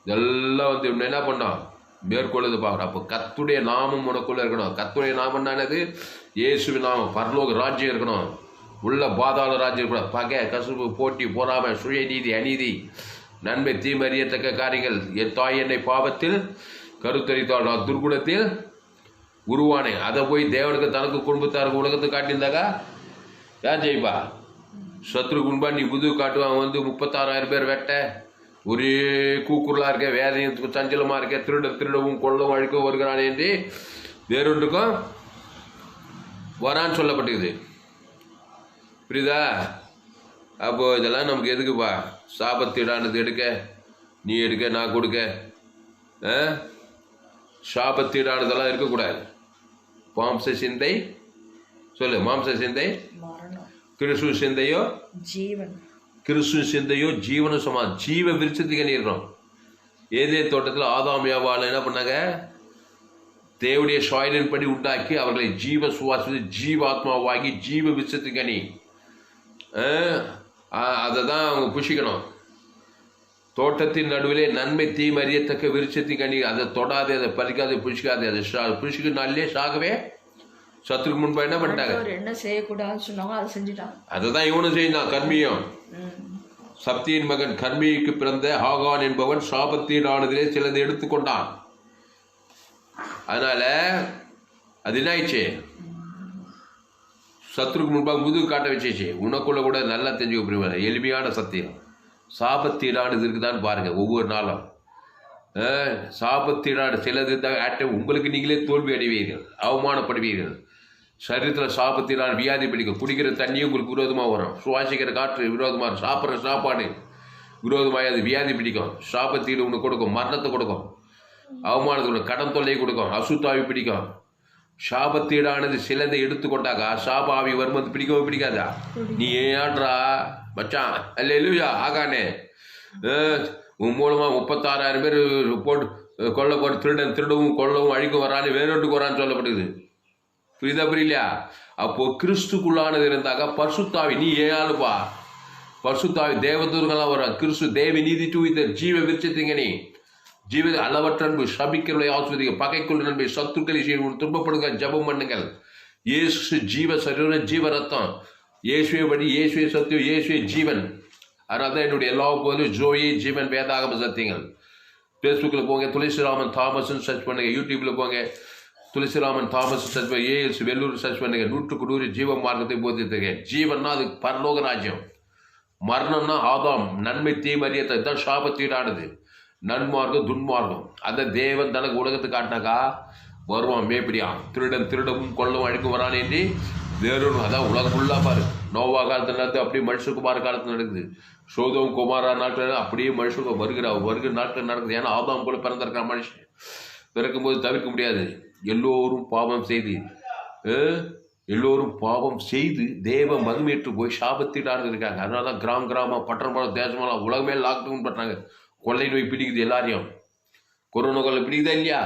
இதெல்லாம் வந்து உன்னை என்ன பண்ணான்? மேற்கொள்ளுது பார்க்குறோம். அப்போ கர்த்தருடைய நாமம் உனக்குள்ள இருக்கணும். கர்த்தருடைய நாமம் என்னது? இயேசுவின் நாமம். பரலோக ராஜ்யம் இருக்கணும். உள்ள பாதாள ராஜ்யம் இருக்கணும். பகை, கசுப்பு, போட்டி, பொறாமை, சுயநீதி, அநீதி, நன்மை, தீமை, அறியத்தக்க காரியங்கள். என் தாய் என்னை பாவத்தில் கருத்தரித்தாள், நான் துர்குணத்தில் உருவானேன். அதை போய் தேவனுக்கு தனக்கு குடும்பத்தாருக்கு உலகத்துக்கு காட்டியிருந்தாக்கா யார் ஜெயிப்பா? சத்ருக்கு முன்பா நீ முதுகு காட்டுவான். வந்து 36,000 பேர் வெட்ட, ஒரே கூக்குரலாக இருக்க, வேதையும் சஞ்சலமாக இருக்க, திருடவும் கொள்ளவும் அழிக்கவும் வருகிறானே என்று வேறொன்றுக்கும் வரான்னு சொல்லப்பட்டிருக்குது. புரியுதா? அப்போ இதெல்லாம் நமக்கு எதுக்குப்பா? சாபத்தீடானது எடுக்க, நீ எடுக்க, நான் கொடுக்க. சாபத்தீடானதெல்லாம் இருக்கக்கூடாது. மாம்ச சிந்தை சொல்லு, மாம்ச சிந்தை கிறிஸ்து சிந்தையோ ஜீவன், கிறிஸ்து சிந்தையோ ஜீவனும் சமா ஜீவ விருட்சத்துக்கு நீர்றோம். ஏதே தோட்டத்தில் ஆதாம் ஏவாள் என்ன பண்ணாங்க? தேவடைய சாயலின் படி உண்டாக்கி அவர்களை ஜீவ சுவாசி ஜீவாத்மாவாகி ஜீவ விருட்சத்துக்கு அணி. அதை தான் அவங்க புஷிக்கணும். தோட்டத்தின் நடுவிலே நன்மை தீமை அறியத்தக்க விருட்சத்துக்கு அணி. அதை தொடாதே, அதை பறிக்காதே, புஷிக்காதே. அதை புஷிக்கினாலே சாகவே சத்துருக்கு முன்பா என்ன பண்ணிட்டாங்க? என்ன செய்யக்கூடாதுன்னு சொன்னாங்க, அதை செஞ்சுட்டாங்க. அதை தான் இவனும் செய்தான். கர்மியம், சப்தியின் மகன் கர்மிக்கு பிறந்த ஆகான் என்பவன் சாபத்தீடானதிலே சிலது எடுத்துக்கொண்டான். அதனால அது என்ன ஆயிடுச்சு? சத்துருக்கு முன்பாக முதுகு காட்ட வச்சிச்சு. உனக்குள்ள கூட நல்லா தெரிஞ்சுக்க புரியுமா? எளிமையான சத்தியம். சாபத்தீடானது இருக்குதான்னு பாருங்க. ஒவ்வொரு நாளும் சாபத்தீடான சிலது உங்களுக்கு நீங்களே தோல்வி அடைவீர்கள், அவமானப்படுவீர்கள். சரீரத்தில் சாபத்தீடான வியாதி பிடிக்கும். குடிக்கிற தண்ணியும் உங்களுக்கு விரோதமாக வரும், சுவாசிக்கிற காற்று விரோதமாக இருக்கும், சாப்பிட்ற சாப்பாடு விரோதமாக அது வியாதி பிடிக்கும். சாபத்தீடு உனக்கு கொடுக்கும், மரணத்தை கொடுக்கும், அவமானத்தை கொடுக்கும், கடன் தொல்லை கொடுக்கும், அசுத்தாவி பிடிக்கும். சாபத்தீடானது சிலதை எடுத்துக்கொண்டாக்கா சாபாவி வரும்போது பிடிக்கவும் பிடிக்காதா? நீ ஏன்றா மச்சான் அல்ல இல்லையா ஆகானே, உன் மூலமா 36,000 பேர் போட்டு கொல்ல போட்டு திருடவும் கொல்லவும் அழிக்கும் வரான்னு வேறொன்றுக்கு வரான்னு சொல்லப்படுது. புரியுதா? புரியலையா? அப்போ கிறிஸ்துக்குள்ளானது இருந்தாக்கா பரிசுத்தாவி நீ ஏழுப்பா. பரிசுத்தாவி தேவதூர்கள்லாம் வர கிறிஸ்து தேவி நீதி தூவித்த ஜீவ விருட்சத்திங்க. நீ ஜீவ அளவற்ற அன்பு சபிக்கிறவளை ஆஸ்வதிக்க, பகைக்குள்ள நம்பி சத்துக்களை செய்ய துன்பப்படுங்க, ஜபம் பண்ணுங்கள். இயேசு ஜீவ சரீர ஜீவ ரத்தம், இயேசுவை வழி, இயேசுவை சத்தியம், இயேசுவை ஜீவன். அதனால தான் என்னுடைய எல்லா போதும் ஜோயே ஜீவன் வேதாகம சத்தியங்கள். ஃபேஸ்புக்கில் போங்க, துளசிராமன் தாமஸ்ன்னு சர்ச் பண்ணுங்க. யூடியூப்பில் போங்க, துளசிராமன் தாமஸ் சர்ச் பண்ணுங்க. ஏஎல்ஸ் வெள்ளூர் சர்ச் பண்ணுங்க. 100 ஜீவ மார்க்கத்தை போதித்துங்க. ஜீவன்னா அது பரலோக ராஜ்யம். மரணம்னா ஆதாம் நன்மை தீமறியத்தை தான் சாபத்தீடானது. நன்மார்க்கம் துன்மார்க்கம் அந்த தேவன் தனக்கு உலகத்துக்கு காட்டினாக்கா வருவான். மேப்படியான் திருடவும் கொல்லவும் அழிக்கும் வரான் என்று வேறொரு. அதான் உலகம் ஃபுல்லாக பாரு. நோவா காலத்தில் நடந்து அப்படியே மனுஷகுமார் காலத்தில் நடக்குது. சோதம் குமாரா நாட்கள் அப்படியே மனுஷன் வருகிற நாட்கள் நடக்குது. ஏன்னா ஆதாம் போல பிறந்திருக்கிற மனுஷன் பிறக்கும்போது தவிர்க்க முடியாது. எல்லோரும் பாவம் செய்து தேவ மதுமேற்று போய் சாபத்தீடானது இருக்காங்க. அதனால தான் கிராமம் பட்டணம் தேசமெல்லாம் உலகமே லாக்டவுன் பண்ணுறாங்க. கொள்ளை நோய் பிடிக்குது எல்லாரையும். கொரோனா கொள்ளை பிடிக்குதா இல்லையா?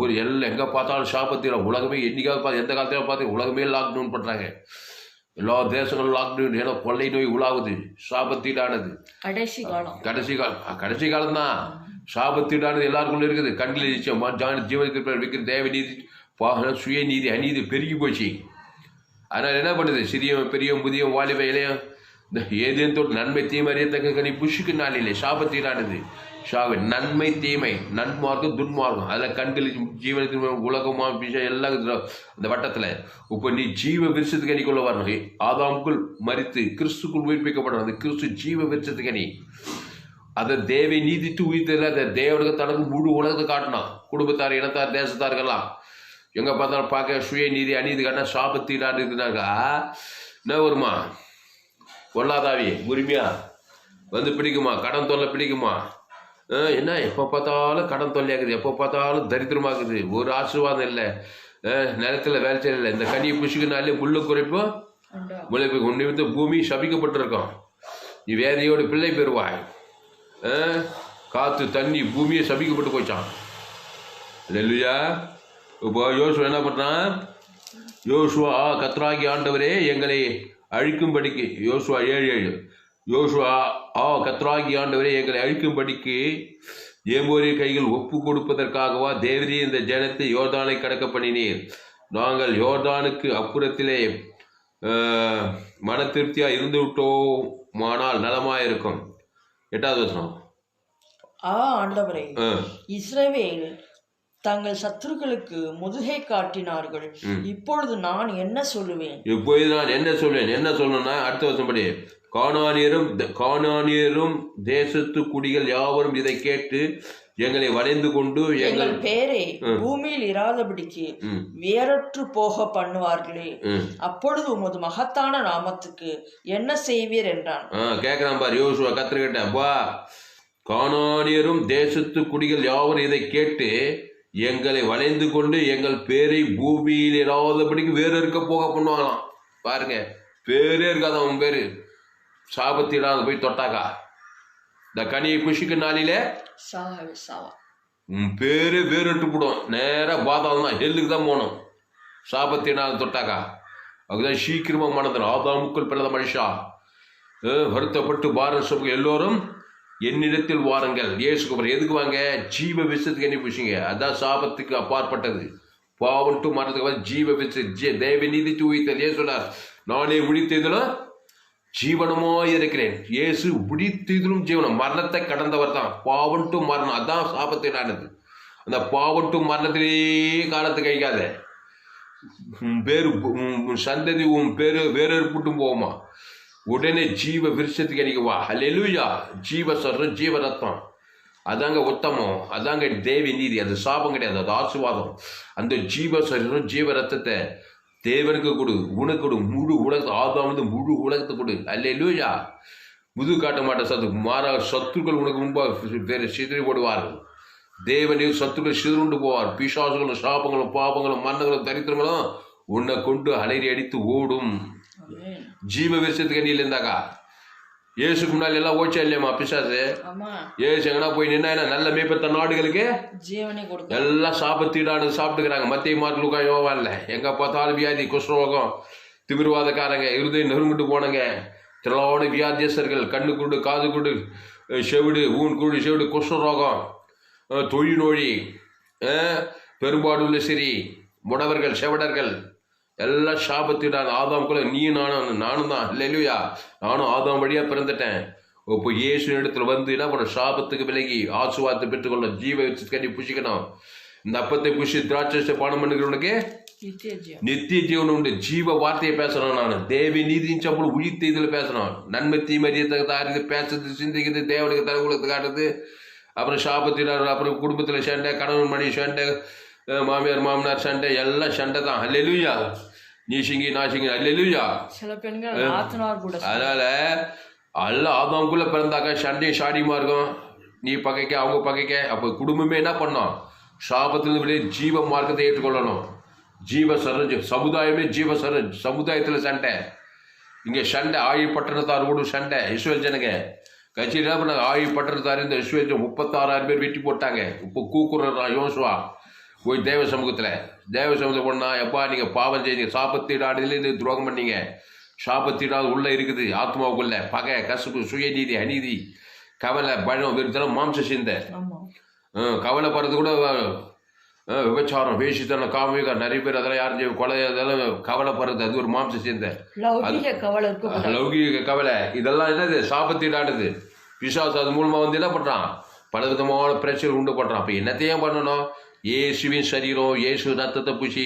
ஒரு எல்லாம் எங்கே பார்த்தாலும் சாபத்தீடா. உலகமே என்னைக்காவது பார்த்து எந்த காலத்தில் பார்த்து உலகமே லாக்டவுன் பண்ணுறாங்க. எல்லா தேசங்களும் லாக்டவுன். ஏன்னா கொள்ளை நோய் உலாவுது, சாபத்தீடானது. கடைசி காலம் தான் சாபத்தீடானது எல்லாருக்குள்ள இருக்குது. கண்ணில் ஜீவனுக்கு வைக்கிற தேவ நீதி சுய நீதி அநீதி பெருகி போச்சு. அதனால் என்ன பண்ணுது? சிறியவன் பெரியவன் முதியவன் வாலிப இளையம் இந்த ஏதேன் தொட்டு நன்மை தீமை அறியத்தக்க கனி புஷுக்கு நாளிலே சாபத்தீடானது. நன்மை தீமை நன்மார்க்கம் துன்மார்க்கம் அதில் கண்கள் ஜீவனத்தின் உலகமா விஷயம் எல்லாம் அந்த வட்டத்தில். இப்போ நீ ஜீவ விருட்சத்துக்கு அணிக்குள்ள வரணும். ஆதாமுக்குள் மரித்து கிறிஸ்துக்குள் உயிர்ப்பிக்கப்படணும். அந்த கிறிஸ்து ஜீவ விருட்சத்துக்கு அணி. அதை தேவை நீதித்து உயிர்த்ததில் அந்த தேவனுக்கு தனக்கு முழு உலகத்தை காட்டினான். குடும்பத்தார் இனத்தார் தேசத்தார்கள்லாம் எங்கே பார்த்தாலும் பார்க்க சுய நீதி அநீதி காட்டினா சாபத்தீடான்னு இருக்குனாக்கா என்ன வருமா? பொல்லாதாவி உரிமையா வந்து பிடிக்குமா? கடன் தொல்லை பிடிக்குமா? என்ன எப்போ பார்த்தாலும் கடன் தொல்லையாக்குது, எப்போ பார்த்தாலும் தரித்திரமாக்குது, ஒரு ஆசீர்வாதம் இல்லை, நிலத்தில் வேலை செய்யல. இந்த கனியை புஷிக்கினாலே முள்ளு குறைப்போம் முளைப்பு உன்னை பூமி சபிக்கப்பட்டிருக்கோம். நீ வேதையோடு பிள்ளை பெறுவாய். காற்று தண்ணி பூமியை சபிக்கப்பட்டு போச்சான். இல்லையா? இப்போ யோசுவா என்ன பண்ணுறான்? யோசுவா கர்த்தராகி ஆண்டவரே எங்களை அழிக்கும்படிக்கு யோசுவா 7:7 யோசுவா கர்த்தராகி ஆண்டவரே எங்களை அழிக்கும்படிக்கு ஏமோரிய கைகள் ஒப்பு கொடுப்பதற்காகவா தேவரீர் இந்த ஜனத்தை யோர்தானை கடக்க பண்ணினீர். நாங்கள் யோர்தானுக்கு அப்புறத்திலே மன திருப்தியா இருந்து விட்டோமானால் நலமாயிருக்கும். 8வது வசனம். ஆண்டவரே இஸ்ரவேல் தங்கள் சத்துருக்களுக்கு முதுகை காட்டினார்கள். இப்பொழுது நான் என்ன சொல்லுவேன்? என்ன சொல்லணும்னா அடுத்த வருஷம் படி கானானியரும் தேசத்து குடிகள் யாவரும் இதை கேட்டு எங்களை வளைந்து கொண்டு எங்கள் பேரை பூமியில் இராதபடிக்கு வேறற்று போக பண்ணுவார்களே, அப்பொழுது உமது மகத்தான நாமத்துக்கு என்ன செய்வீர் என்றான். கேட்கிறான் பாரு யோசுவா கத்துக்கிட்ட, அப்பா கானானியரும் தேசத்து குடிகள் யாவரும் இதை கேட்டு எங்களை வளைந்து கொண்டு எங்கள் பேரை பூமியில் இராதபடிக்கு வேற இருக்க போக பண்ணுவாங்களாம். பாருங்க, பேரே இருக்காதான் உன் பேரு, சாபத்திடாத போய் தொட்டாக்கா இந்த கனியை புஷிக்கு நாளிலே உன் பேரு வேறுட்டு போடும். நேராக பாதாளம் தான், ஹெல்லுக்கு தான் போகணும். சாபத்தினால் தொட்டாக்கா அதுதான் சீக்கிரமா மனதில் ஆதாமுக்குள் பிறந்த மனுஷா வருத்தப்பட்டு பாரசம் எல்லோரும் என்னிடத்தில் வாருங்கள். இயேசுக்கு அப்புறம் எதுக்கு வாங்க? ஜீவ விஷயத்துக்கு என்ன புஷிங்க. அதான் சாபத்துக்கு அப்பாற்பட்டது. பாவம் டு மரணத்துக்கு ஜீவ விஷய தேவ நீதி தூய்த்தல். ஏன் சொன்னார்? நானே உழித்ததிலும் ஜீவனமோ இருக்கிறேன். இயேசு உடித்ததிலும் ஜீவனம், மரணத்தை கடந்தவர் தான். பாவம் டு மரணம், அதான் சாபத்தினானது. அந்த பாவம் டு மரணத்திலேயே காலத்தை கழிக்காத. பேரு சந்ததி உன் பேரு வேற இருப்பிட்டும் போகுமா, உடனே ஜீவ விருஷத்துக்கு அடிக்கவா. அல்லேலூயா. ஜீவ சர்றம் ஜீவ ரத்தம், அதாங்க உத்தமம், அதாங்க தேவி நீதி. அது சாபம் கிடையாது, அது ஆசீர்வாதம். அந்த ஜீவ சர்றம் ஜீவ ரத்தத்தை தேவனுக்கு கொடு, உனக்கு கொடு. முழு உலகத்தை ஆதாம் முழு உலகத்தை கொடு. அல்லேலூயா. முது காட்ட மாட்ட சத்து மாறா சத்துக்கள் உனக்கு முன்பாக வேறு சிதறி போடுவார்கள். தேவனையும் சத்துக்கள் சிதறுண்டு போவார். பிசாசுகளும் சாபங்களும் பாபங்களும் மரணங்களும் தரித்திரங்களும் உன்னை கொண்டு அலைரி அடித்து ஓடும். ஜீவ விஷயத்துக்கு அணியில் இருந்தாக்கா ஏசுக்கு முன்னாடி எல்லாம் ஓச்சா இல்லையம்மா பிசாசு. ஏசு எங்கன்னா போய் நின்னா நல்ல மேய்ப்பத்த நாடுகளுக்கு எல்லாம் சாபத்தீடானது சாப்பிட்டுக்கிறாங்க. மத்திய மார்க் லூக்கா யோவான்ல எங்க பார்த்தாலும் வியாதி, குஷ்ரோகம், திமிர்வாதக்காரங்க, இருதயம் நெருங்கிட்டு போனங்க, திரளான வியாதியஸ்தர்கள், கண்ணு குடு, காது குடு, செவிடு, ஊன் குடு, செவிடு, குஷ்ரோகம், தொழில் நோய், பெரும்பாடுள்ள சிறி, முடவர்கள், செவடர்கள் எல்லாம் சாபத்திடாது. ஆதாம்குள்ள நீ நானும் தான். இல்லையா, நானும் ஆதாம் வழியா பிறந்துட்டேன். இப்போ இயேசு இடத்துல வந்து என்ன பண்ண? சாபத்துக்கு விலகி ஆசீர்வாதத்தை பெற்றுக்கொள்ளணும். ஜீவ கட்டி புஷிக்கணும். இந்த அப்பத்தை புஷி திராட்சை பானம் பண்ணுகிறவனுக்கு நித்திய ஜீவன் உண்டு. ஜீவ வார்த்தையை பேசணும். நான் தேவி நீதியின் சம்பளம் உயிர்த்த இதில் பேசணும். நன்மை தீமரியத்தை தாரிது பேசுறது, சிந்திக்கிறது, தேவனுக்கு தரகுலத்தை காட்டுறது. அப்புறம் சாபத்திடார், அப்புறம் குடும்பத்தில் சண்டை, கணவன் மணி சண்டை, மாமியார் மாமனார் சண்டை, எல்லாம் சண்டை தான். அல்லேலூயா. நீ சிங்கி நான் சிங்கி. அல்லேலூயா. அதனால எல்லாம் ஆதாமுக்குள்ள பிறந்தாக்கா சண்டையும் சாடியுமா இருக்கும். நீ பகைக்க, அவங்க பகைக்க. அப்போ குடும்பமே என்ன பண்ணோம்? சாபத்திலிருந்து விட ஜீவ மார்க்கத்தை ஏற்றுக்கொள்ளணும். ஜீவ சரஞ்சு சமுதாயமே ஜீவ சரஞ்சு. சமுதாயத்தில் சண்டை, இங்கே சண்டை. ஆயி பட்டணத்தார் கூட சண்டை. இஸ்ரவேல் ஜனங்க கட்சி என்ன பண்ணாங்க? ஆயி பட்டணத்தார் இந்த இஸ்ரவேல் 36,000 பேர் வெட்டி போட்டாங்க. இப்போ கூக்குறான் யோசுவா போய் தேவ சமூகத்தில் போனா, எப்பா நீங்கள் பாவம் செய்யுங்க, சாபத்தீடாடுதல இது துரோகம் பண்ணீங்க. சாபத்தீடாது உள்ளே இருக்குது ஆத்மாவுக்குள்ள. பகை, கசுப்பு, சுயநீதி, அநீதி, கவலை, பழம், விருத்தம், மாம்ச சிந்தை. கவலைப்படுறது கூட விபச்சாரம், வேஷித்தனம், காமிக, நிறைய பேர் அதெல்லாம் யாரும் கொலை, அதெல்லாம் கவலைப்படுறது. அது ஒரு மாம்ச சிந்தை, லௌகீக கவலை. இதெல்லாம் என்னது? சாபத்தீடாடுது. பிசாசு அது மூலமாக வந்து என்ன பண்ணுறான்? பல விதமான பிரச்சனை உண்டு பண்ணுறான். அப்போ என்னத்தையும் பண்ணணும்? இயேசுவின் சரீரம், இயேசு ரத்தத்தை பூசி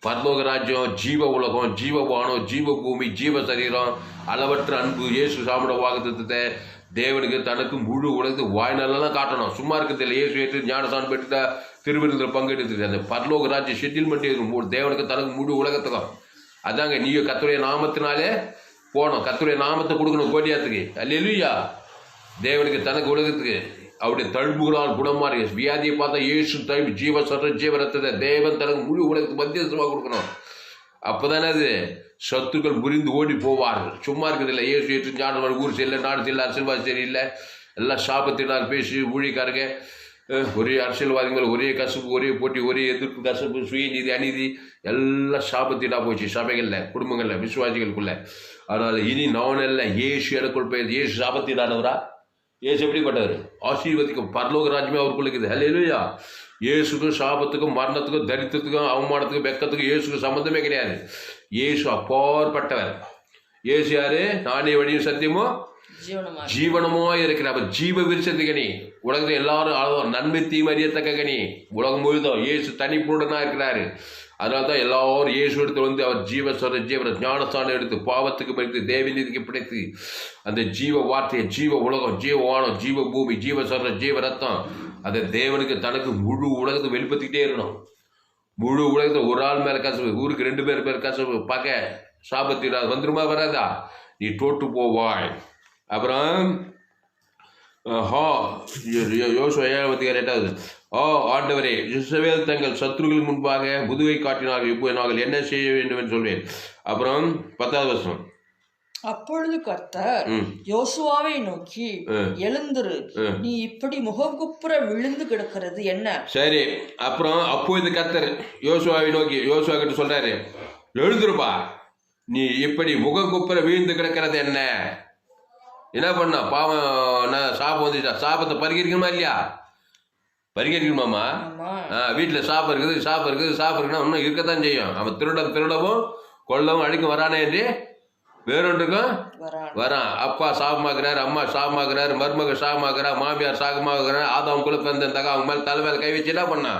பரலோக ராஜ்யம், ஜீவ உலகம், ஜீவ வானம், ஜீவ பூமி, ஜீவ சரீரம், அளவற்ற அன்பு, இயேசு சாமிட வாக்குத்தத்தை தேவனுக்கு தனக்கு முழு உலகத்து வாய்நாளெல்லாம் காட்டணும். சும்மா இருக்கிறது இல்லை. இயேசு ஏற்று ஞானசான் பெற்றுட்டா திருவிருந்தில் பங்கெடுத்துட்டு அந்த பரலோக ராஜ்யம் செட்டில்மெண்ட் தேவனுக்கு தனக்கு முழு உலகத்துக்கும். அதாங்க நீ கர்த்தருடைய நாமத்தினாலே போகணும். கர்த்தருடைய நாமத்தை கொடுக்கணும் கோடியாத்துக்கு. அல்லேலூயா. தேவனுக்கு தனக்கு உலகத்துக்கு அவருடைய தழும்புகளால் குணமாறி வியாதியை பார்த்தா இயேசு தழும்பு ஜீவ சர்ற ஜீவ ரத்தத்தை தேவன் தனக்கு முழு உலகத்துக்கு மத்தியஸ்தமாக கொடுக்கணும். அப்போதானே அது சத்துக்கள் புரிந்து ஓடி போவார்கள். சும்மா இருக்குதில்லை. இயேசு ஏற்று ஞானம் ஊர் சரியில்லை, நாடு சரியில்லை, அரசியல்வாதி சரியில்லை, எல்லாம் சாபத்தினால் பேசி ஊழிக்காரங்க, ஒரே அரசியல்வாதிகள், ஒரே கசப்பு, ஒரே போட்டி, ஒரே எதிர்ப்பு, கசப்பு, சுயநீதி, அநீதி, எல்லாம் சாபத்தினா போச்சு சபைகளில், குடும்பங்களில், விசுவாசிகளுக்குள்ள. அதனால் இனி நான் இல்லை, இயேசு எனக்குள் பெயர். இயேசு சாபத்தினானவரா? இயேசு எப்படிப்பட்டவர்? ஆசீர்வதிக்கும் பரலோக ராஜ்யமே அவருக்குள்ள இருக்குது. அல்லேலூயா. இயேசுக்கும் சாபத்துக்கும் மரணத்துக்கும் தரித்திரத்துக்கும் அவமானத்துக்கும் வெக்கத்துக்கும் இயேசுக்கும் சம்பந்தமே கிடையாது. இயேசு அப்பாற்பட்டவர். இயேசு யாரு? நானே வழியும் சத்தியமோ ஜீவனமோ இருக்கிற. அப்ப ஜீவ விருட்சத்து கனி. உலகத்தை எல்லாரும் நன்மை தீமை அறியத்தக்க கனி. உலகம் முழுதும் இயேசு தனிப்புடனா இருக்கிறாரு. அதனால தான் எல்லாரும் இயேசு எடுத்து வந்து அவர் ஜீவர ஞானஸ்தானம் எடுத்து பாவத்துக்கு படித்து தேவநீதிக்கு பிடித்து அந்த ஜீவ வார்த்தையை ஜீவ உலகம் ஜீவ வானம் ஜீவ பூமி ஜீவ ரத்தம் அதை தேவனுக்கு தனக்கு முழு உலகத்தை வெளிப்படுத்திக்கிட்டே இருக்கணும். முழு உலகத்தை ஒரு ஆள் மேல கசவு, ஊருக்கு 2 பேர் மேல கசவு, பகை சாபத்திடாது வந்துருமா வராதா, நீ தோட்டு போவாய். அப்புறம் யோசுவா 7:8 ஆண்டவரே, இஸ்ரவேல் தங்கள் சத்துருக்கள் முன்பாக முதுகை காட்டினார்கள், இப்போ நாங்கள் என்ன செய்ய வேண்டும் என்று சொல்வேன். அப்புறம் 10வது வசனம். அப்பொழுது கர்த்தர் யோசுவாவை நோக்கி, எழுந்திரு, நீ இப்படி முகங்குப்புற விழுந்து கிடக்கிறது என்ன? சரி, அப்புறம் அப்பொழுது கர்த்தர் யோசுவாவை நோக்கி யோசுவா கிட்ட சொல்றாரு, எழுந்திருப்பா, நீ இப்படி முகங்குப்புற விழுந்து கிடக்கிறது என்ன? என்ன பண்ணா பாவம், சாபம் வந்துச்சா, சாபத்தை பரிகரிக்கணுமா இல்லையா? பரிகரிக்கணுமாமா? வீட்டில் சாப்பம் இருக்குன்னா இன்னும் இருக்கத்தான் செய்யும். அவன் திருடவும் கொல்லவும் அழிக்கும் வரானே என்று வேறொன்றுக்கும் வரான். அப்பா சாபமாக்குறாரு, அம்மா சாபமாக்குறாரு, மருமக சாபமாக்குறா, மாமியார் சாபமாக்குறாரு, ஆதாம் குல பிறந்ததாக அவங்க மேல தலை மேல கை வச்சு என்ன பண்ணா,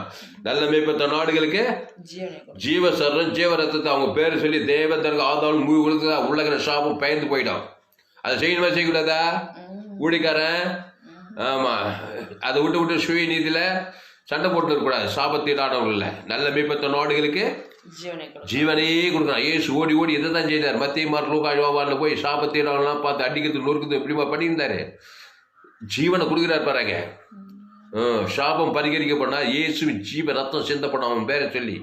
நல்ல மேய்ப்பத்த நாடுகளுக்கு ஜீவரத்தத்தை அவங்க பேரு சொல்லி தேவதற்கு ஆதாம் மூவி உள்ளகிற சாபம் பயந்து போயிடும். அதை செய்யணுமா செய்யக்கூடாதா? ஊழிக்காரன் ஆமா, அதை விட்டு சுய நீதியில சண்டை போட்டு இருக்கக்கூடாது. சாபத்தீடானவங்கள நல்ல மேய்ப்பத்த நாடுகளுக்கு ஜீவனையே கொடுக்குறான். ஏசு ஓடி இதை தான் செய்தார். மத்திய மார்க் போய் சாபத்தீடானலாம் பார்த்து அடிக்கிறது நொறுக்குது எப்படிமா பண்ணியிருந்தாரு. ஜீவனை கொடுக்குறாரு பாருங்க. சாபம் பரிகரிக்கப்படா இயேசு ஜீவ ரத்தம் சிந்தப்படும் அவன் பேரை சொல்லி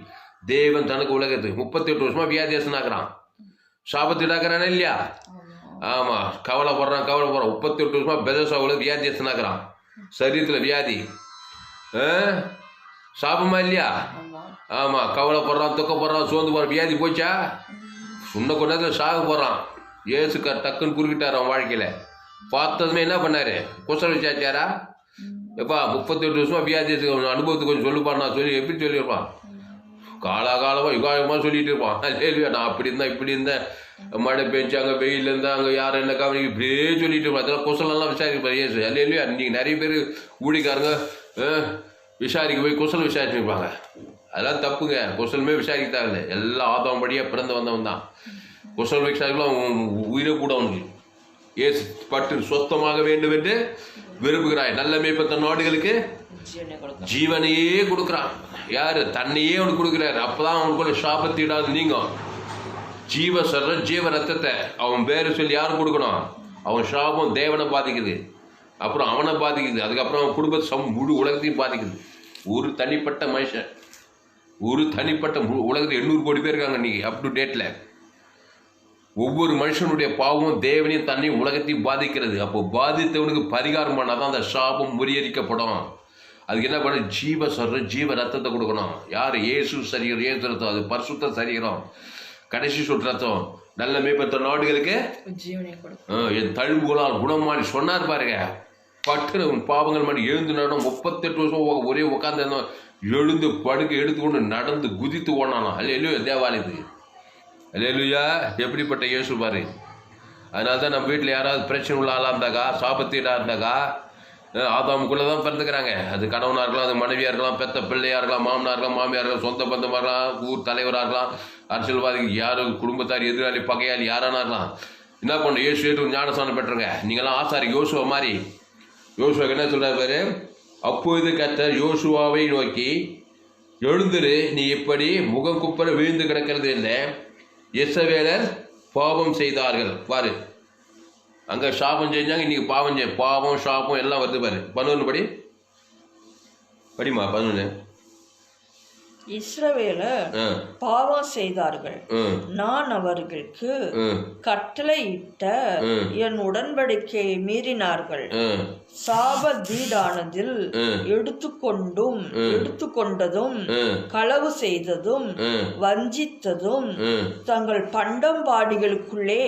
தேவன் தனக்கு உலகத்துக்கு 38 வருஷமா வியாதியாசனாக்குறான். சாபத்தீடாக்குறானே இல்லையா? ஆமா, கவலைப்படுறான் 38 வருஷமா பெதசாவுல வியாதியாசனாக்குறான். சரீரத்துல வியாதி சாபமா இல்லையா? ஆமா, கவலைப்படுறான், துக்கப்படுறான், சோர்ந்து போறான். வியாதி போச்சா? சொன்ன கொண்டாந்து சாக போறான். ஏசுக்கா டக்குன்னு குறுக்கிட்டார் அவன் வாழ்க்கையில. பார்த்ததுமே என்ன பண்ணாரு, குசல் விசாரிச்சாரா? எப்பா 38 வருஷமா வியாதி அனுபவத்துக்கு கொஞ்சம் சொல்லுப்பான். நான் சொல்லி எப்படி சொல்லியிருப்பான்? காலகாலமா யுகாயுகமா சொல்லிட்டு இருப்பான். நான் அப்படி இருந்தேன் இப்படி இருந்தேன், மழை பெஞ்சு அங்கே வெயில் இருந்தால் அங்கே யாரும் என்ன கவனிக்க இப்படியே சொல்லிட்டு இருப்பான். அதெல்லாம் குசலெல்லாம் விசாரிப்பார் ஏசு. இல்லையா நீங்கள் நிறைய பேர் ஊழிக்காரங்க விசாரிக்க போய் குசல் விசாரிச்சுருப்பாங்க. அதெல்லாம் தப்புங்க. குசலுமே விசாரித்தாங்க. எல்லாம் ஆதாம் படியாக பிறந்து வந்தவன் தான். குசல் விசாரிக்கலாம் உயிரை கூட அவனுக்கு ஏசு பட்டு சொத்தமாக வேண்டும் என்று விரும்புகிறாய். நல்ல மேய்ப்பத்த நாடுகளுக்கு ஜீவனையே கொடுக்குறான். யாரு? தன்னையே அவனுக்கு கொடுக்குறாரு. அப்பதான் அவனுக்குள்ள சாபத்தீடாது நீங்க. ஜீவ ரத்தத்தை அவன் பேரை சொல்லி யாரும் கொடுக்கணும்? அவன் சாபம் தேவனை பாதிக்குது, அப்புறம் அவனை பாதிக்குது, அதுக்கப்புறம் அவன் குடும்பத்தை முழு உலகத்தையும் பாதிக்குது. ஒரு தனிப்பட்ட மனுஷன், ஒரு தனிப்பட்ட உலகத்தில் 800 கோடி பேர் இருக்காங்க இன்னைக்கு அப் டு டேட்ல. ஒவ்வொரு மனுஷனுடைய பாவமும் தேவனையும் தன்னையும் உலகத்தையும் பாதிக்கிறது. அப்போ பாதித்தவனுக்கு பரிகாரம் பண்ணாதான் அந்த சாபம் முறியடிக்கப்படும். அதுக்கு என்ன பண்ண? ஜீவ ரத்தத்தை கொடுக்கணும். யார்? இயேசு சரீரம், இயேசு ரத்தம், அது பரிசுத்த சரீரம், கடைசி சொட்டு ரத்தம். நல்ல மேய்ப்பத்த நாடுகளுக்கு என் தழும்புகளால் குணமாடி சொன்னார் பாருங்க. பட்டு பாவங்கள் மாதிரி எழுந்து நடம் 38 வருஷம் ஒரே உட்காந்து எழுந்து படுக்க எடுத்துக்கொண்டு நடந்து குதித்து ஓனானா. அல்லேலூயா தேவாலயத்துக்கு. அல்லேலூயா. எப்படிப்பட்ட இயேசு பாரு. அதனால தான் நம்ம வீட்டில் யாராவது பிரச்சனை உள்ள ஆளாக இருந்தாக்கா, சாபத்தீடாக இருந்தாக்கா, ஆதாமுக்குள்ளே தான் பிறந்துக்கிறாங்க. அது கணவனாக இருக்கலாம், அது மனைவியாக இருக்கலாம், பெத்த பிள்ளையாக இருக்கலாம், மாமனாக இருக்கலாம், மாமியார் இருக்கலாம், சொந்த பந்தமாக இருக்கலாம், ஊர் தலைவராக இருக்கலாம், அரசியல்வாதிக்கு யாரும் குடும்பத்தார் எதிராளி பகையாளி யாரானா இருக்கலாம். என்ன பண்ண? இயேசு ஏற்று ஞானஸ்தானம் பெற்றுங்க. நீங்களாம் ஆசாரி யோசுவா மாதிரி. யோசுவாக்கு என்ன சொல்றாரு பாரு. அப்பொழுது கர்த்தர் யோசுவாவை நோக்கி, எழுந்திரு, நீ இப்படி முகம் குப்புற விழுந்து கிடக்கிறது இல்லை. இஸ்ரவேலர் பாவம் செய்தார்கள் பாரு. அங்க சாபம் செஞ்சாங்க, இன்னைக்கு பாவம் சாபம் எல்லாம் வருது பாரு. 11 படிமா 11. இஸ்ரவேலர் பாவம் செய்தார்கள், நான் அவர்களுக்கு கட்டளையிட்ட என் உடன்படிக்கையை மீறினார்கள். சாபத்தீடானதில் எடுத்துக்கொண்டதும் களவு செய்ததும் வஞ்சித்ததும் தங்கள் பண்டம்பாடிகளுக்குள்ளே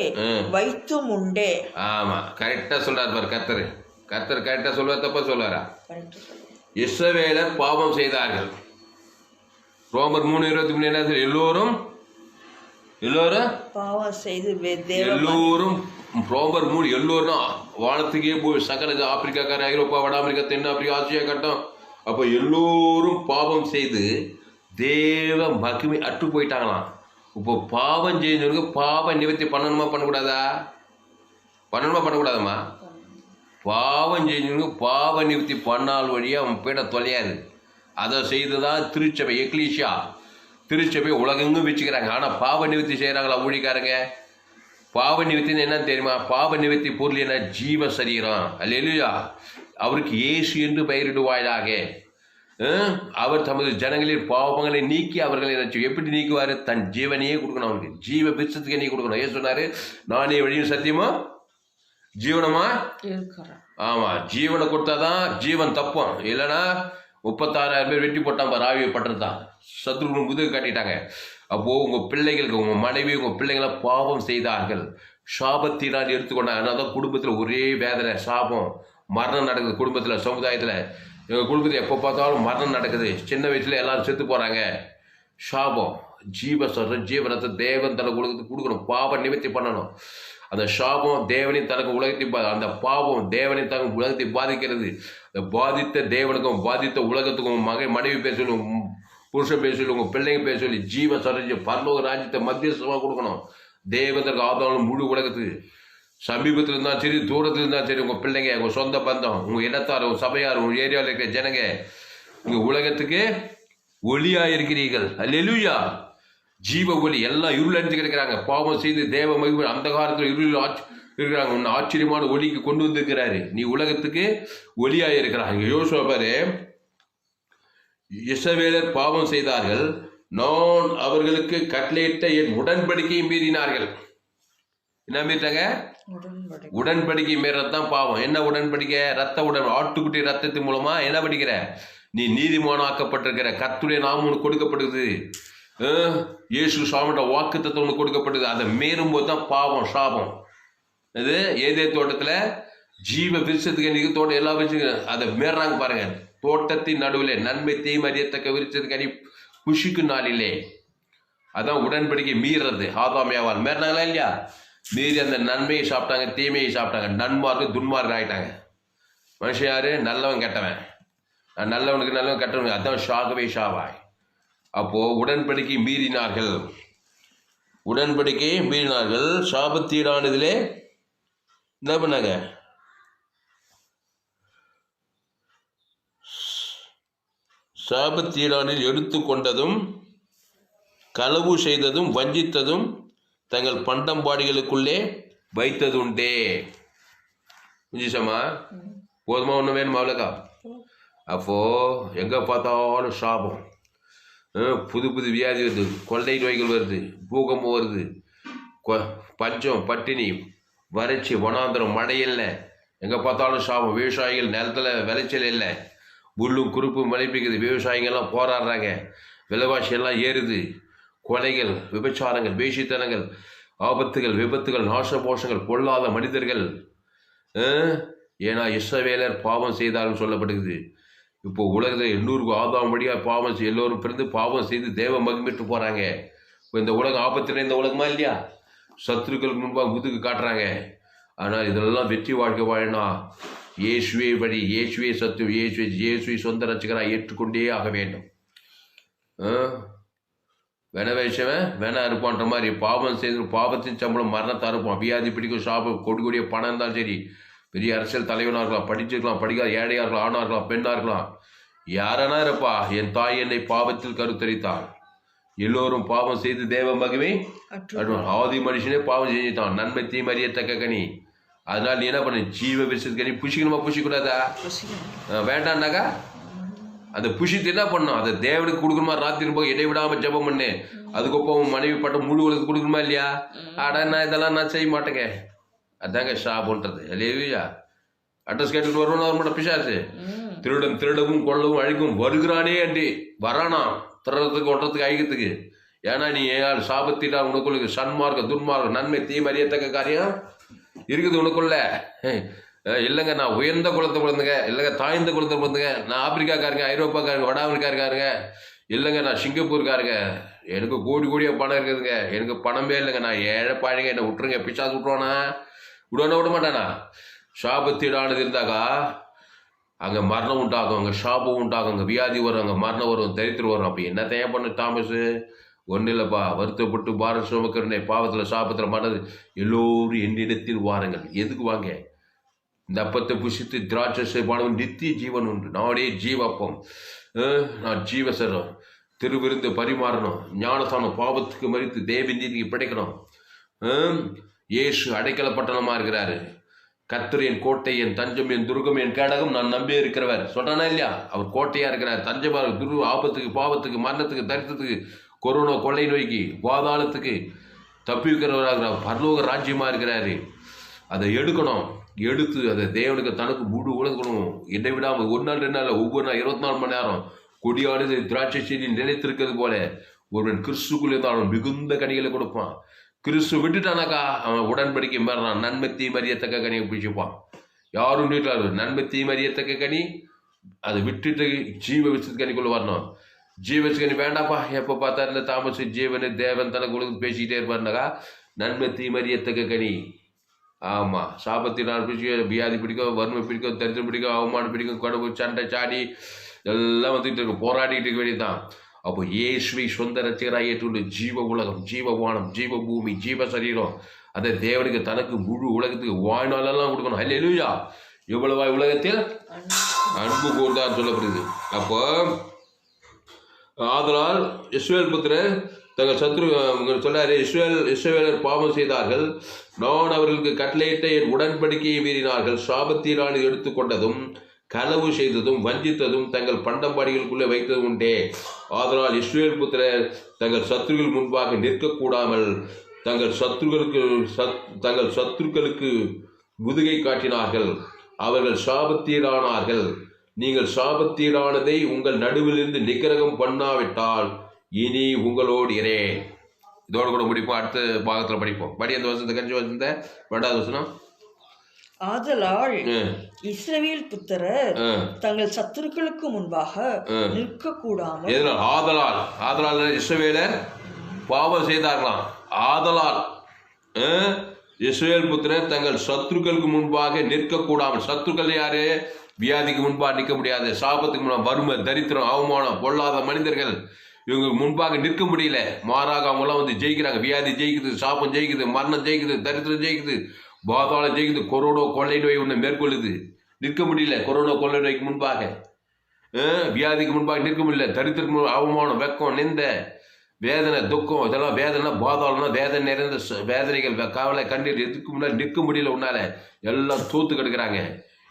வைத்தும் உண்டே. ஆமா, கரெக்டா சொல்றாரு பாரு. கர்த்தர் கரெக்டா சொல்வார், தப்பா சொல்வாரா? இஸ்ரவேலர் பாவம் செய்தார்கள். ரோமர் 3:23 என்ன? எல்லோரும் பாவம் செய்து எல்லோரும் ரோமர் 3 எல்லோரும் வானத்துக்கே போய் சகல ஆப்பிரிக்காக்கார, ஐரோப்பா, வட அமெரிக்கா, தென் ஆப்பிரிக்கா, ஆசியா கட்டம். அப்போ எல்லோரும் பாவம் செய்து தேவ மகிமை அற்று போயிட்டாங்களாம். இப்போ பாவம் செஞ்சவனுக்கு பாவ நிவர்த்தி பண்ணணுமா பண்ணக்கூடாதா? பண்ணக்கூடாதம்மா? பாவம் செஞ்சவனுக்கு பாவ நிவர்த்தி பண்ணால் வழியா அவன் பீட தொலையாது. அதை செய்துதான் திருச்சபை எக்லீஷியா திருச்சபை உலகெங்கும் வச்சுக்கிறாங்க. ஆனால் பாவ நிவர்த்தி செய்கிறாங்களா ஊழிக்காரங்க? பாவ நிவர்த்தின்னு என்னன்னு தெரியுமா? பாவ நிவர்த்தி பொருள் என்ன? ஜீவ சரீரம். அல்லேலூயா. அவருக்கு இயேசு என்று பெயரிடுவாயாக. அவர் தமது ஜனங்களின் பாவங்களை நீக்கி அவர்களை எப்படி நீக்குவார்? தன் ஜீவனையே கொடுக்கணும். அவனுக்கு ஜீவ பிச்சத்துக்கு நீ கொடுக்கணும். ஏன் சொன்னாரு? நானே வழியும் சத்தியமா ஜீவனமா இருக்கிறேன். ஆமா, ஜீவனை கொடுத்தாதான் ஜீவன் தப்பும். இல்லைன்னா 36,000 பேர் வெட்டி போட்டான் ராவியை பட்டுறதான். சத்ருகுணம் முதுகு காட்டிட்டாங்க. அப்போ உங்க பிள்ளைகளுக்கு, உங்க மனைவி, உங்க பிள்ளைங்களை பாவம் செய்தார்கள், சாபத்தினால் எடுத்துக்கொண்டாங்க. அதனால தான் குடும்பத்தில் ஒரே வேதனை, சாபம், மரணம் நடக்குது. குடும்பத்தில், சமுதாயத்தில், எங்கள் குடும்பத்தில் எப்போ பார்த்தாலும் மரணம் நடக்குது. சின்ன வயசுல எல்லாரும் செத்து போறாங்க. சாபம். ஜீவனத்தை தேவன் தனக்கு கொடுக்கணும். பாவம் நிவர்த்தி பண்ணணும். அந்த சாபம் தேவனின் தனக்கு உலகத்தை, அந்த பாவம் தேவனின் தனக்கு உலகத்தை பாதிக்கிறது. பாதித்த தேவனுக்கும் பாதித்த உலகத்துக்கும் மனைவி பேச சொல்லி, புருஷன் பேச சொல்லி, உங்க பிள்ளைங்க பேச சொல்லி ஜீவ சரஞ்சு பரலோக ராஜ்யத்தை மத்தியஸ்தமாக கொடுக்கணும். தேவனுக்கு ஆதாரம் முழு உலகத்துக்கு. சமீபத்தில் இருந்தாலும் சரி, தூரத்தில் இருந்தாலும் சரி, உங்க பிள்ளைங்க, உங்க சொந்த பந்தம், உங்க இடத்தார், உங்க சபையார், உங்க ஏரியாவில் இருக்கிற ஜனங்க, உங்க உலகத்துக்கு ஒளியா இருக்கிறீர்கள். அல்லேலூயா. ஜீவ ஒளி. எல்லாம் இருள் அடிச்சு கிடைக்கிறாங்க. பாவம் செய்து தேவ மகிமை அந்த காலத்தில் இருள் இருக்கிறாங்க. உன்னை ஆச்சரியமான ஒளிக்கு கொண்டு வந்திருக்கிறாரு. நீ உலகத்துக்கு ஒளியா இருக்கிறாங்க. யோசுவா பாரு, இஸ்ரவேலர் பாவம் செய்தார்கள், நான் அவர்களுக்கு கட்டளையிட்ட என் உடன்படிக்கையை மீறினார்கள். என்ன மீறிட்டாங்க? உடன்படிக்கை மீறதான் பாவம். என்ன உடன்படிக்கை? ஆட்டுக்குட்டி ரத்தத்தின் மூலமா என்ன படிக்கிற? நீ நீதிமானம் ஆக்கப்பட்டிருக்கிற. கர்த்தருடைய நாமம் உனக்கு கொடுக்கப்படுது. இயேசு சாமியோட வாக்குத்தத்தம் ஒன்று கொடுக்கப்படுது. அதை மீறும் போது தான் பாவம், சாபம். இது ஏதே தோட்டத்தில் ஜீவ விருட்சத்துக்கு இன்னைக்கு தோட்டம் எல்லா விருட்சம் அதை மீறாங்க பாருங்க. தோட்டத்தின் நடுவில் நன்மை தீமை அறியத்தக்க விருட்சத்துக்கு அடி புஷிக்கும் நாளிலே. அதான் உடன்படிக்கை மீறது. ஆதாமியாவால் மீறினாங்களா இல்லையா? மீறி அந்த நன்மையை சாப்பிட்டாங்க, தீமையை சாப்பிட்டாங்க. நன்மார்க்கு துன்மார்க்கு ஆகிட்டாங்க. மனுஷன் யாரு? நல்லவன் கெட்டவன். நல்லவனுக்கு நல்லவன் கெட்டவன். அதான் ஷாகவே ஷாவாய். அப்போ உடன்படிக்கை மீறினார்கள். சாபத்தீடானதிலே என்ன பண்ணாங்க? சாபத்தீடானில் எடுத்துக்கொண்டதும், களவு செய்ததும், வஞ்சித்ததும் தங்கள் பண்டம்பாடிகளுக்குள்ளே வைத்ததுண்டே. புரிஞ்சுச்சம்மா? போதுமா? ஒண்ணு வேணுமா அவ்வளோக்கா? அப்போ எங்க பார்த்தாலும் சாபம். புது புது வியாதி வருது, கொள்ளை நோய்கள் வருது, பூகம்பம் வருது, பஞ்சம், பட்டினி, வறட்சி, வனாந்திரம், மழை இல்லை. எங்கே பார்த்தாலும் சாபம். விவசாயிகள் நிலத்தில் விளைச்சல் இல்லை. புல்லும் குறுப்பும் மழை பெய்யுது. விவசாயிகள்லாம் போராடுறாங்க. விலைவாசி எல்லாம் ஏறுது. கொலைகள், விபச்சாரங்கள், வேசித்தனங்கள், ஆபத்துகள், விபத்துகள், நாசமோஷங்கள், பொல்லாத மனிதர்கள். ஏன்னா இஸ்ரவேலர் பாவம் செய்தாலும் சொல்லப்படுகிறது. இப்போ உலகத்தில் 800 ஆதாம் வழியாக பாவம் எல்லோரும் பிறந்து பாவம் செய்து தேவ மகிமைட்டு போகிறாங்க. இப்போ இந்த உலகம் ஆபத்து இந்த உலகமா இல்லையா? சத்துருக்களுக்கு முன்பாக முதுகு காட்டுறாங்க. ஆனால் இதெல்லாம் வெற்றி வாழ்க்கை வாழனா இயேசுவே வழி, இயேசுவே சத்து, இயேசுவை சொந்த ரட்சகராக ஏற்றுக்கொண்டே ஆக வேண்டும். வேணவேஷவன் வேணா இருப்பான்ற மாதிரி பாவம் செய்து பாவத்தின் சம்பளம் மரணத்தை அறுப்பான். வியாதி பிடிக்கும், சாபம், கொடுக்கூடிய பணம் இருந்தாலும் சரி, பெரிய அரசியல் தலைவனாக இருக்கலாம், படிச்சிருக்கலாம், படிக்காத ஏழையாக இருக்கலாம், ஆணாக இருக்கலாம், பெண்ணாக இருக்கலாம், யாரனா இருப்பா. என் தாய் என்னை பாவத்தில் கருத்தரித்தாள். எல்லோரும் பாவம் செய்து தேவ மகிமை ஆதி மனுஷனே பாவம் செஞ்சுட்டான். நன்மை தீமை அறியத்தக்க கனி. அதனால நீ என்ன பண்ண? ஜீவ விருட்சத்து கனி புஷிக்கணுமா? புஷிக்கூடாதா? வேண்டாம்னாக்கா அந்த புஷித்து என்ன பண்ணும்? அதை தேவனுக்கு கொடுக்கணுமா? ராத்திரி போய் இடைவிடாம ஜெபம் பண்ணு. அதுக்கப்புறம் மனைவி பட்டம் முழு உலகத்துக்கு கொடுக்கணுமா இல்லையா? நான் இதெல்லாம் நான் செய்ய மாட்டேங்க. அதாங்க ஷாபுன்றது. அல்லேலூயா. அட்ரஸ் கேட்டுட்டு வருவோம். வர மாட்டேன். பிசாசு திருடன் திருடவும் கொள்ளவும் அழிக்கும் வருகிறானே அண்டி வரானா திருடத்துக்கு ஒன்றத்துக்கு அழிக்கிறதுக்கு. ஏன்னா நீ சாபத்திட்டா உனக்குள்ள சன்மார்க்க துன்மார்க்க நன்மை தீமை அறியத்தக்க காரியம் இருக்குது உனக்குள்ள. இல்லைங்க நான் உயர்ந்த குலத்தை பிறந்துங்க, இல்லைங்க தாய்ந்த குலத்தை பிறந்துங்க, நான் ஆப்பிரிக்காக்காருங்க, ஐரோப்பாக்காருங்க, வட அமெரிக்காருக்காருங்க, இல்லைங்க நான் சிங்கப்பூருக்காருங்க, எனக்கு கோடி கோடியாக பணம் இருக்குதுங்க, எனக்கு பணமே இல்லைங்க, நான் ஏழை பாழுங்க, என்னை விட்டுருங்க. பிசாசு விட்டுருவானா? விட மாட்டானா? சாபத்தீடானது இருந்தாக்கா அங்கே மரணம் உண்டாகும், அங்கே சாபம் உண்டாகும், அங்கே வியாதி வரும், அங்கே மரணம் வரும், தரித்திரம் வரும். அப்போ என்ன தயார் பண்ணு தாமஸு? ஒன்றும் இல்லைப்பா, வருத்தப்பட்டு பாரம் சுமக்கிறனே, பாவத்தில் சாபத்தில் மனது எல்லோரும் என்னிடத்தில் வாருங்கள். எதுக்கு வாங்க? இந்த அப்பத்தை புசித்து திராட்சை பானம் நித்திய ஜீவன் உண்டு. நானே ஜீவப்பம், நான் ஜீவசரம், திருவிருந்து பரிமாறணும், ஞானஸ்தானம், பாவத்துக்கு மறித்து தேவ நீதிக்கு படைக்கணும். இயேசு அடைக்கல பட்டணமா இருக்கிறாரு. கர்த்தர் என் கோட்டை, என் தஞ்சம், என் துருகம், என் கேடகம், நான் நம்பி இருக்கிறவர் சொல்றானா இல்லையா? அவர் கோட்டையா இருக்கிறார், தஞ்சமா, துரு ஆபத்துக்கு, பாவத்துக்கு, மரணத்துக்கு, தரித்திரத்துக்கு, கொரோனா, கொள்ளை நோய்க்கு, பாதாளத்துக்கு தப்பி வைக்கிறவராக பரலோக ராஜ்யமா இருக்கிறாரு. அதை எடுக்கணும், எடுத்து அதை தேவனுக்கு தனக்கு முழு உலகணும். என்னை விடாமல் ஒரு நாள் 2 நாள், ஒவ்வொரு நாள் 24 மணி நேரம் கொடியானது திராட்சை செடி நிலைத்திருக்கிறது போல ஒருவன் கிறிஸ்துக்குள்ளே தான் அவன் மிகுந்த கனிகளை கொடுப்பான். கிறிஸ்து விட்டுட்டானாக்கா அவன் உடன்படிக்கை மாறான். நன்மை தீமறியத்தக்க கனியை பிடிச்சிப்பான். யாரும் வீட்டில் நன்மை தீமறியத்தக்க கனி அதை விட்டுட்டு ஜீவ விசத்து கனிக்குள்ள வரணும். ஜீவசு கனி வேண்டாப்பா, எப்போ பார்த்தா இந்த தாமஸ் ஜீவனு தேவன் தனக்கு உலகத்து பேசிக்கிட்டே இருப்பாருனாக்கா நன்மை தீமறியத்தக்க கனி. ஆமாம், சாபத்தினால் பிடிக்கும், வியாதி பிடிக்கும், வறுமை பிடிக்கும், தரித்திரம் பிடிக்கும், அவமானம் பிடிக்கும், கடுப்பு, சண்டை, சாடி எல்லாம் வந்துட்டு இருக்கு, போராடிட்டு இருக்க வேண்டியதுதான். அப்போ இயேசுவை சொந்த ரட்சகராக ஏற்றுள்ள ஜீவ உலகம், ஜீவவானம், ஜீவ பூமி, ஜீவ சரீரம், அதை தேவனுக்கு தனக்கு முழு உலகத்துக்கு வாழ்நாளெல்லாம் கொடுக்கணும். ஹல்லேலூயா! எவ்வளவாய் உலகத்தில் அன்பு கூர்ந்தார் சொல்லப்படுது. அப்போ ஆதலால் இஸ்ரவேல் புத்திரர் தங்கள் சத்ரு சொன்னாரு, இஸ்ரவேலர் பாவம் செய்தார்கள், நான் அவர்களுக்கு கட்டளையிட்ட என் உடன்படிக்கையை மீறினார்கள், சாபத்தினால் எடுத்துக்கொண்டதும் களவு செய்ததும் வஞ்சித்ததும் தங்கள் பண்டம்பாடிகளுக்குள்ளே வைத்ததும் உண்டே. ஆதலால் இஸ்ரவேல் புத்திரர் தங்கள் சத்துருக்கள் முன்பாக நிற்கக்கூடாமல் தங்கள் சத்துருக்களுக்கு முதுகை காட்டினார்கள், அவர்கள் சாபத்தீரானார்கள். நீங்கள் சாபத்தீரானதை உங்கள் நடுவிலிருந்து நிக்கிரகம் பண்ணாவிட்டால் இனி உங்களோடு இரேன். இதோடு கூட முடிப்போம், அடுத்த பாகத்தில் படிப்போம். படி அந்த வசனத்தை கஞ்சி வசந்த 2வது வசனம். ஆதலால் இஸ்ரவேல் புத்திரர் தங்கள் சத்துருக்களுக்கு முன்பாக நிற்க கூடாமல். ஆதலால் இஸ்ரவேலர் பாவம் செய்தார்களாம். ஆதலால் இஸ்ரவேல் புத்திரர் தங்கள் சத்துருக்களுக்கு முன்பாக நிற்க கூடாமல். சத்துருக்கள் யாரு? வியாதிக்கு முன்பாக நிற்க முடியாது, சாபத்துக்கு முன்பாக வறுமை, தரித்திரம், அவமானம், பொல்லாத மனிதர்கள் இவங்க முன்பாக நிற்க முடியல. மாறாக அவங்களாம் வந்து ஜெயிக்கிறாங்க. வியாதி ஜெயிக்குது, சாபம் ஜெயிக்குது, மரணம் ஜெயிக்குது, தரித்திரம் ஜெயிக்குது, பாதாளம் ஜெயிக்குது, கொரோனா கொள்ளை நோய் ஒன்று மேற்கொள்ளுது. நிற்க முடியல. கொரோனா கொள்ளை நோய்க்கு முன்பாக, வியாதிக்கு முன்பாக நிற்க முடியல. தரித்திரம், அவமானம், வெக்கம், நிந்த, வேதனை, துக்கம், இதெல்லாம் வேதனை, பாதாளம்னா வேதனை நிறைந்த வேதனைகள், கவலை, கண்ணீர், எதுக்கு முன்னாடி நிற்க முடியல. உன்னால எல்லாம் தூத்து கிடக்குறாங்க.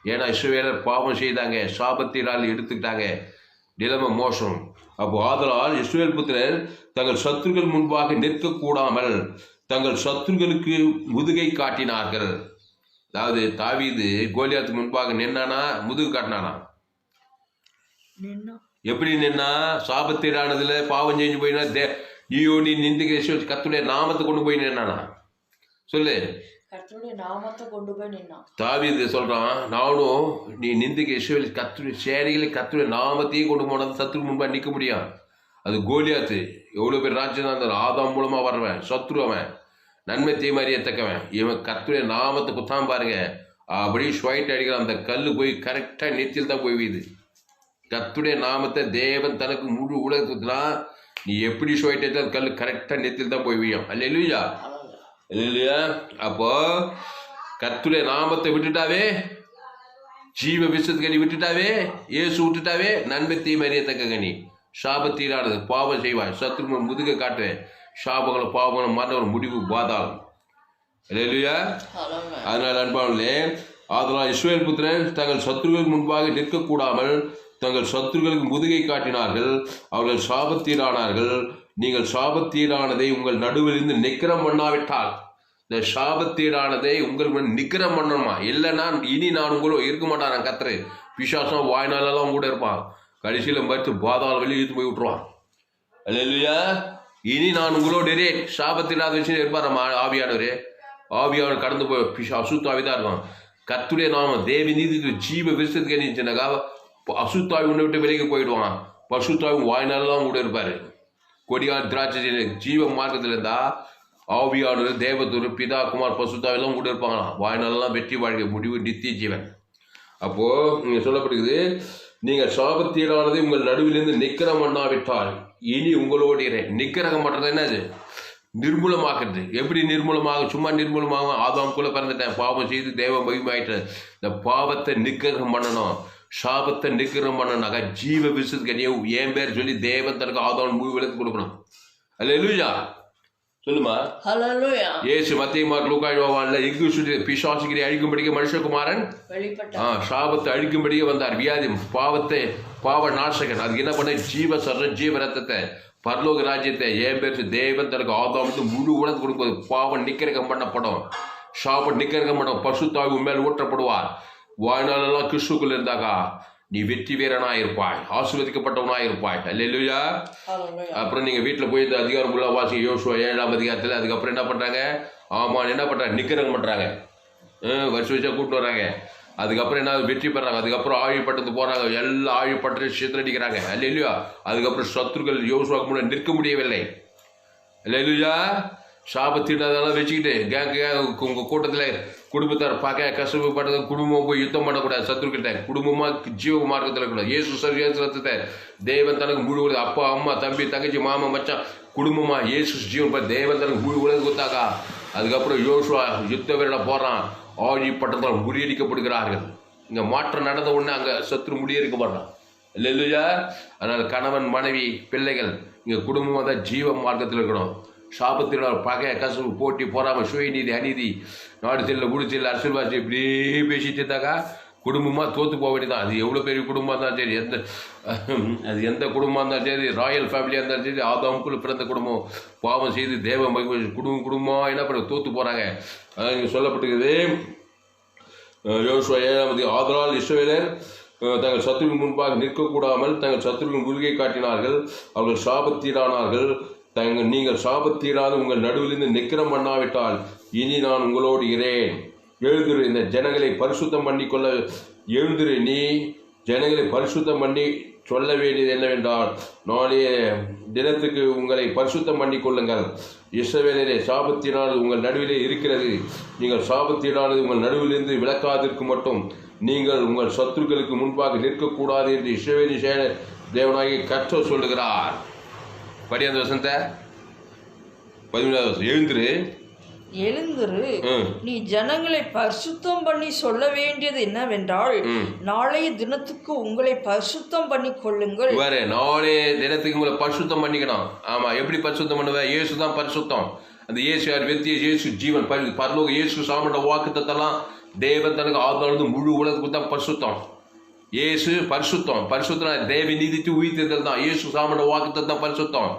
ஏன்னா இஸ்ரவேலர் பாவம் செய்தாங்க, சாபத்தினால் எடுத்துக்கிட்டாங்க, நிலைமை மோசம். அப்போ ஆதலால் இஸ்ரவேல் புத்திரர் தங்கள் சத்துருக்கள் முன்பாக நிற்க கூடாமல் தங்கள் சத்துருக்களுக்கு முதுகை காட்டினார்கள். அதாவது தாவீது கோலியாத்துக்கு முன்பாக நின்னானா, முதுகு காட்டினானா? எப்படி நின்னா? சாபத்தீரானதுல பாவம் செஞ்சு போயினா நீயோ நீ நிந்திக்க கர்த்தருடைய நாமத்தை கொண்டு போய் நின்னானா? சொல்லு. நாமத்தை கொண்டு போய் நின்னான். தாவீது சொல்றான், நானும் நீ நிந்திக்க இஸ்ரவேல் கர்த்தருடைய சேனைகளை கர்த்தருடைய நாமத்தையும் கொண்டு போனது சத்துரு முன்பாக நிற்க முடியும். அது கோலியாத்து எவ்வளவு பேர் ராஜ்யம் இருந்தாலும் ஆதாம் மூலமா வர்றவன், சத்ரு அவன், நன்மை தீமறியத்தக்கவன். இவன் கர்த்தருடைய நாமத்தை குத்தான் பாருங்க, அப்படி ஸ்வைட் அடிக்கிறான். அந்த கல் போய் கரெக்டா நெத்தியில் தான் போய் வீது. கர்த்தருடைய நாமத்தை தேவன் தனக்கு முழு உலகத்துனா நீ எப்படி ஸ்வைட் அடிச்சா அந்த கல் கரெக்டா நெத்தியில் தான் போய் வீயும். அல்லேலூயா, இல்லையா? அப்போ கர்த்தருடைய நாமத்தை விட்டுட்டாவே, ஜீவ விசத்து கனி விட்டுட்டாவே, இயேசு விட்டுட்டாவே, நன்மை தீமறியத்தக்க கனி, சாபத்தீரானது, பாவம் செய்வாய், சத்ரு முதுக காட்டுவேன், சாபங்களும் பாவங்களும் மரணம், முடிவு பாதாளம். இல்லையா? அதனால் அன்பானே, ஆதலால் இஸ்ரவேல் புத்திரர் தங்கள் சத்துருக்களுக்கு முன்பாக நிற்கக்கூடாமல் தங்கள் சத்துருக்களுக்கு முதுகை காட்டினார்கள், அவர்கள் சாபத்தீரானார்கள். நீங்கள் சாபத்தீரானதை உங்கள் நடுவிலிருந்து நிக்கிரம் பண்ணாவிட்டால், இந்த சாபத்தீரானதை உங்கள் நிக்கிரம் பண்ணணுமா? இல்லைன்னா இனி நான் உங்களும் இருக்க மாட்டான். நான் கத்துரு பிசாசம் வாய்நாளெல்லாம் கூட இருப்பான், கடைசியில் மறுத்து பாதாள வெளியே இழுத்து போய் விட்டுருவான். அல்லேலூயா. இனி நான் உங்களோடு இரேன். சாபத்தில்லாத விஷயம் இருப்பார் நம்ம ஆவியானவரே. ஆவியானவர் கடந்து போய் அசுத்தாவிதான் இருக்கும். கர்த்தருடைய நாமம் தேவி நீதிக்கு ஜீவ விசத்துக்கு இருந்துச்சுனாக்கா அசுத்தாவி உன்னை விட்டு விலகி போயிடுவான். பசுத்தாவி வாய்நாளெல்லாம் கூட இருப்பாரு. கொடியார் திராட்சை ஜீவ மார்க்கத்தில் இருந்தா ஆவியானவர், தேவதூர், பிதா, குமார், பசுத்தாவெல்லாம் கூட இருப்பாங்களாம். வாய்நாளெல்லாம் வெற்றி வாழ்க்கை, முடிவு நித்திய ஜீவன். அப்போ இங்க சொல்லப்படுகிறது, நீங்கள் சாபத்தீடானது உங்கள் நடுவிலிருந்து நிக்கிரம் பண்ணாவிட்டால் இனி உங்களோடு நிக்கிரகம் பண்றது என்னது? நிர்மூலமாக்குறது. எப்படி நிர்மூலமாக? சும்மா நிர்மூலமாக ஆதாமுக்குள்ள பிறந்துட்டேன், பாவம் செய்து தேவ மகிமாயிட்டு, இந்த பாவத்தை நிக்கிரகம் பண்ணணும், சாபத்தை நிக்கிரகம் பண்ணனாக்கா ஜீவ விசுக்கு என் பேர் சொல்லி தேவன் தனக்கு ஆதாம் முழு விளக்கு கொடுக்கணும். அல்லேலூயா சொல்லுமா. இயேசு மத்திய மார்க் லூக்கா யோவான்ல எங்கு சுற்றி பிசாசுகளை அழிக்கும்படிக்கு மனுஷகுமாரன் சாபத்தை அழிக்கும்படியே வந்தார். வியாதி பாவ நாசகன். அதுக்கு என்ன பண்ண? ஜீவ ரத்தத்தை, பரலோக ராஜ்யத்தை என் பேர் தேவன் தனக்கு ஆதாம் முழு உலகத்துக்கு கொடுப்பது. பாவம் நிக்கிரகம் பண்ணப்படும், சாபம் நிக்கிரகம் பண்ண, பசுத்தாவி மேல் ஊற்றப்படுவார். வாழ்நாளெல்லாம் கிறிஸ்துக்குள்ள இருந்தாக்கா நீ வெற்றி வீரனாயிருப்பாய், ஆசீர்வதிக்கப்பட்டவனாயிருப்பாய். அல்லேலூயா. அப்புறம் நீங்க வீட்டுல போய் இந்த அதிகாரம் உள்ள வாசி யோசுவா 7ஆம் அதிகாரத்துல. அதுக்கப்புறம் என்ன பண்றாங்க? என்ன பண்றாங்க? நிக்கிரகம் பண்றாங்க, வருஷம் கூட்டு வர்றாங்க. அதுக்கப்புறம் என்ன? வெற்றி பெறாங்க. அதுக்கப்புறம் ஆழிப்பட்டத்துக்கு போறாங்க, எல்லா ஆழிப்பட்டத்தையும் சிதறடிக்கிறாங்க. அல்லேலூயா. அதுக்கப்புறம் சத்துருக்கள் யோசுவாக்கு முன்னாடி நிற்க முடியவில்லை. அல்லேலூயா. சாபத்தினதெல்லாம் வச்சுக்கிட்டு உங்க கூட்டத்தில் குடும்பத்தார் பார்க்க கஷ்டப்பட்டது, குடும்பம் போய் யுத்தம் பண்ணக்கூடாது சத்துருக்கிட்ட, குடும்பமா ஜீவ மார்க்கத்தில் இருக்கணும். இயேசு ரத்தத்தை தேவன் தனக்கு முழு உலகம், அப்பா அம்மா தம்பி தங்கச்சி மாமா மச்சான் குடும்பமா இயேசு ஜீவன் தேவன் தனக்கு முழு உலகம் கொடுத்தாக்கா. அதுக்கப்புறம் யோசுவா யுத்த வீரனை போடுறான், ஆழிப்பட்டத்தால் முறியடிக்கப்படுகிறார்கள். இங்க மாற்றம் நடந்த உடனே அங்க சத்துரு முறியடிக்கப்படுறான். இல்லையா? அதனால கணவன் மனைவி பிள்ளைகள் இங்க குடும்பமா தான் ஜீவ மார்க்கத்தில் இருக்கணும். சாபத்தினால் பகை கசவு போட்டி பொறாமை சுயநீதி அநீதி நாடு செல்ல குடி செல்ல அரசியல்வாசி இப்படியே பேசிட்டு இருந்தாக்கா குடும்பமாக தோற்று போக வேண்டியதான். அது எவ்வளோ பெரிய குடும்பமாக இருந்தாலும் சரி, எந்த குடும்பமாக இருந்தாலும் சரி, ராயல் ஃபேமிலியாக இருந்தாலும் சரி, ஆதாமுக்குள்ள பிறந்த குடும்பம் பாவம் செய்து தேவ குடும்பமாக என்ன பண்ண தோற்று போகிறாங்க. இங்கே சொல்லப்பட்டிருக்குது யோசுவா 7ஆம் ஆதலால் இஸ்ரவேலர் தங்கள் சத்துருவின் முன்பாக நிற்கக்கூடாமல் தங்கள் சத்துருவின் முருகை காட்டினார்கள், அவர்கள் சாபத்தீடானார்கள். நீங்கள் சாபத்தீராது உங்கள் நடுவிலிருந்து நிக்கிரம் பண்ணாவிட்டால் இனி நான் உங்களோடு இரேன். எழுந்திரு, இந்த ஜனங்களை பரிசுத்தம் பண்ணி கொள்ள எழுந்திரு. நீ ஜனங்களை பரிசுத்தம் பண்ணி சொல்ல வேண்டியது என்னவென்றால், நாளைய தினத்துக்கு உங்களை பரிசுத்தம் பண்ணி கொள்ளுங்கள். இஸ்ரவேலரே, சாபத்தினானது உங்கள் நடுவிலே இருக்கிறது. நீங்கள் சாபத்தினானது உங்கள் நடுவிலிருந்து விலக்காதிருக்கு மட்டும் நீங்கள் உங்கள் சத்துருக்களுக்கு முன்பாக நிற்கக்கூடாது என்று இஸ்ரவேலி தேவனாகி கர்த்தர் சொல்லுகிறார். படியாந்த வசனத்தை 13வது வசனம். எழுந்திரு, நீ ஜனங்களை பரிசுத்தம் பண்ணி சொல்ல வேண்டியது என்னவென்றால், நாளைய தினத்துக்கு உங்களை பரிசுத்தம் பண்ணி கொள்ளுங்கள். நாளைய தினத்துக்கு உங்களை பரிசுத்தம் பண்ணிக்கணும். ஆமா, எப்படி பரிசுத்தம் பண்ணுவேன்? இயேசு தான் பரிசுத்தம். அந்த இயேசு யார்? வெத்திய இயேசு ஜீவன் பரலோக இயேசு சாமண்ட வாக்குத்தத்தெல்லாம் தேவன் தனக்கு ஆதாரது முழு உலகத்துக்கு தான் பரிசுத்தம். இயேசு பரிசுத்தம். பரிசுத்தம் தேவ நீதிக்கு உயிர்த்தல் தான். இயேசு சாமண்ட வாக்குத்தத்தம் தான் பரிசுத்தம்.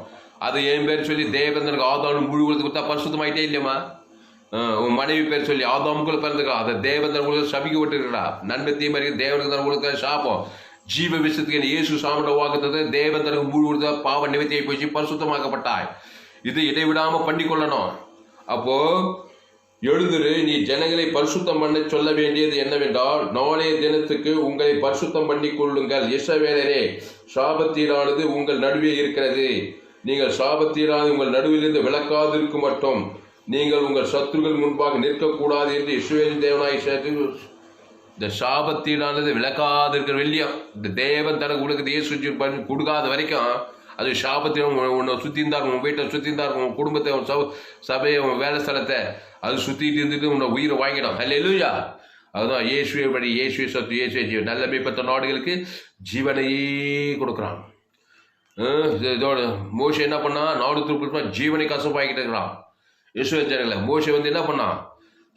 அது என் பேர் சொல்லி தேவன் தனக்கு ஆதாரம் முழு உலகத்துக்கு தான் பரிசுத்தமாயிட்டே இல்லையம்மா. உன் மனைவி பேர் சொல்லி ஆதாமுக்குள்ள பிறந்துக்கா, அதை தேவன் தன் உங்களுக்கு சபிக்கப்பட்டிருக்கிறா. நன்மை தீமை தேவனுக்கு தன் உங்களுக்கு சாப்போம். ஜீவ விஷயத்துக்கு இயேசு சாமண்ட வாக்குத்தத்தை தேவன் தனக்கு முழு உலக பாவ நிவர்த்தியை போச்சு பரிசுத்தமாக்கப்பட்டாய். இது இடைவிடாம பண்ணி கொள்ளணும். அப்போ எழுந்திரு, நீ ஜனங்களை பரிசுத்தம் பண்ண சொல்ல வேண்டியது என்னவென்றால், நாளைய தினத்துக்கு உங்களை பரிசுத்தம் பண்ணி கொள்ளுங்கள். இஸ்ரவேலரே, சாபத்தீரானது உங்கள் நடுவே இருக்கிறது. நீங்கள் சாபத்தீரானது உங்கள் நடுவிலிருந்து விலக்காதிருக்கு மட்டும் நீங்கள் உங்கள் சத்துருக்கள் முன்பாக நிற்கக்கூடாது என்று இஸ்ரவேல் தேவனாய் சேர்த்து. இந்த சாபத்தீடானது விலக்காதிருக்கிற வெள்ளியம் இந்த தேவன் தனக்கு உலகத்தை இயேசு கொடுக்காத வரைக்கும் அது சாபத்திலும் உன்னை சுற்றி இருந்தார், உன் வீட்டை சுற்றி இருந்தார், உன் குடும்பத்தை, உன் சபையை, உன் வேலை ஸ்தலத்தை அது சுற்றிட்டு இருந்துட்டு உன்னை உயிரை வாங்கிடும். அல்லேலூயா. அதுதான் இயேசுவை படி, இயேசுவை சத்து, இயேசுவை ஜீவன். நல்ல மேய்ப்பட்ட நாடுகளுக்கு ஜீவனையே கொடுக்குறான். இதோட மோசை என்ன பண்ணா? நாடு திருப்பி ஜீவனை கசப்பாக்கிட்டு இருக்கிறான். இயேசுவை ஜனங்களை மோசை என்ன பண்ணான்?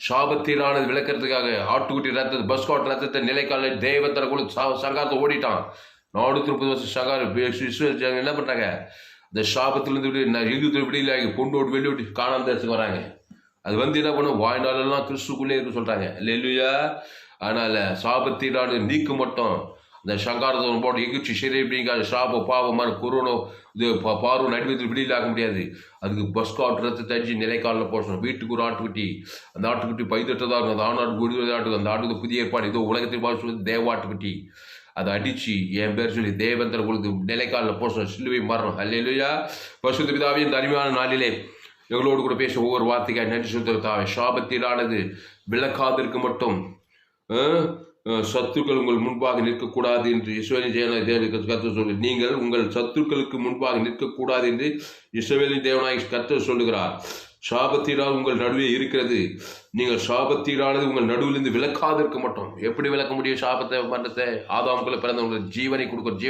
சாபத்தீரானது விளக்கிறதுக்காக ஆட்டுக்குட்டி ரத்தத்தை, பஸ்காட் ரத்தத்தை நிலைக்கால தேவத்தர கூட சங்காரத்தை ஓடிட்டான். நாடு 30 வருஷம் சங்காரம் என்ன பண்றாங்க? இந்த சாபத்திலிருந்து எகிப்து விடியலாகி கொண்டோடு வெளியோடி காணாம தேசத்துக்கு வராங்க. அது என்ன பண்ணும்? வாழ்நாளெல்லாம் கிறிஸ்துக்குள்ளே இருக்கு சொல்றாங்க. இல்லையா? அதனால சாபத்தீடானது நீக்க மட்டும் இந்த சங்காரத்தை போட்டு எகிப்து சரி அப்படிங்காது சாப பாவமான கொரோனா இது பார்வை நடுவத்தில் விடியலாக முடியாது. அதுக்கு பஸ்காட் ரத்தத்தை அடிச்சு நிலைக்காலில் போடணும். வீட்டுக்கு ஒரு ஆட்டுக்குட்டி, அந்த ஆட்டுக்குட்டி பைதட்டதாக இருக்கும். அந்த ஆட்டுக்கு விடுதலை ஆட்டுக்கு, அந்த ஆட்டுக்கு புதிய ஏற்பாடு இதோ உலகத்தில் பார்த்து தேவாட்டுக்குட்டி அதை அடிச்சு என் பேர் சொல்லி தேவந்தர் உங்களுக்கு நிலைக்காலில் போசணும், சிலுவை மாறணும். அல்லேலூயா. பரிசுத்த பிதாவே, இந்த அருமையான நாளிலே எங்களோடு கூட பேச ஒவ்வொரு வார்த்தைக்காய் நன்றி சொல்லுத்தாவே. சாபத்தீடானது விளக்காதிருக்கு மட்டும் சத்துக்கள் உங்கள் முன்பாக நிற்கக்கூடாது என்று இஸ்ரவேலின் தேவனாய் கர்த்தர் சொல்லு. நீங்கள் உங்கள் சத்துக்களுக்கு முன்பாக நிற்கக்கூடாது என்று இஸ்ரவேலின் தேவனாய் கர்த்தர் சொல்லுகிறார். சாபத்தீடால் உங்கள் நடுவே இருக்கிறது. நீங்கள் சாபத்தீடானது உங்கள் நடுவிலிருந்து விலக்காது இருக்க மாட்டோம். எப்படி விளக்க முடியும் சாபத்தை மரணத்தை? ஆதாமுக்குள்ள பிறந்தவங்களுக்கு ஜீவனை கொடுக்கணும்.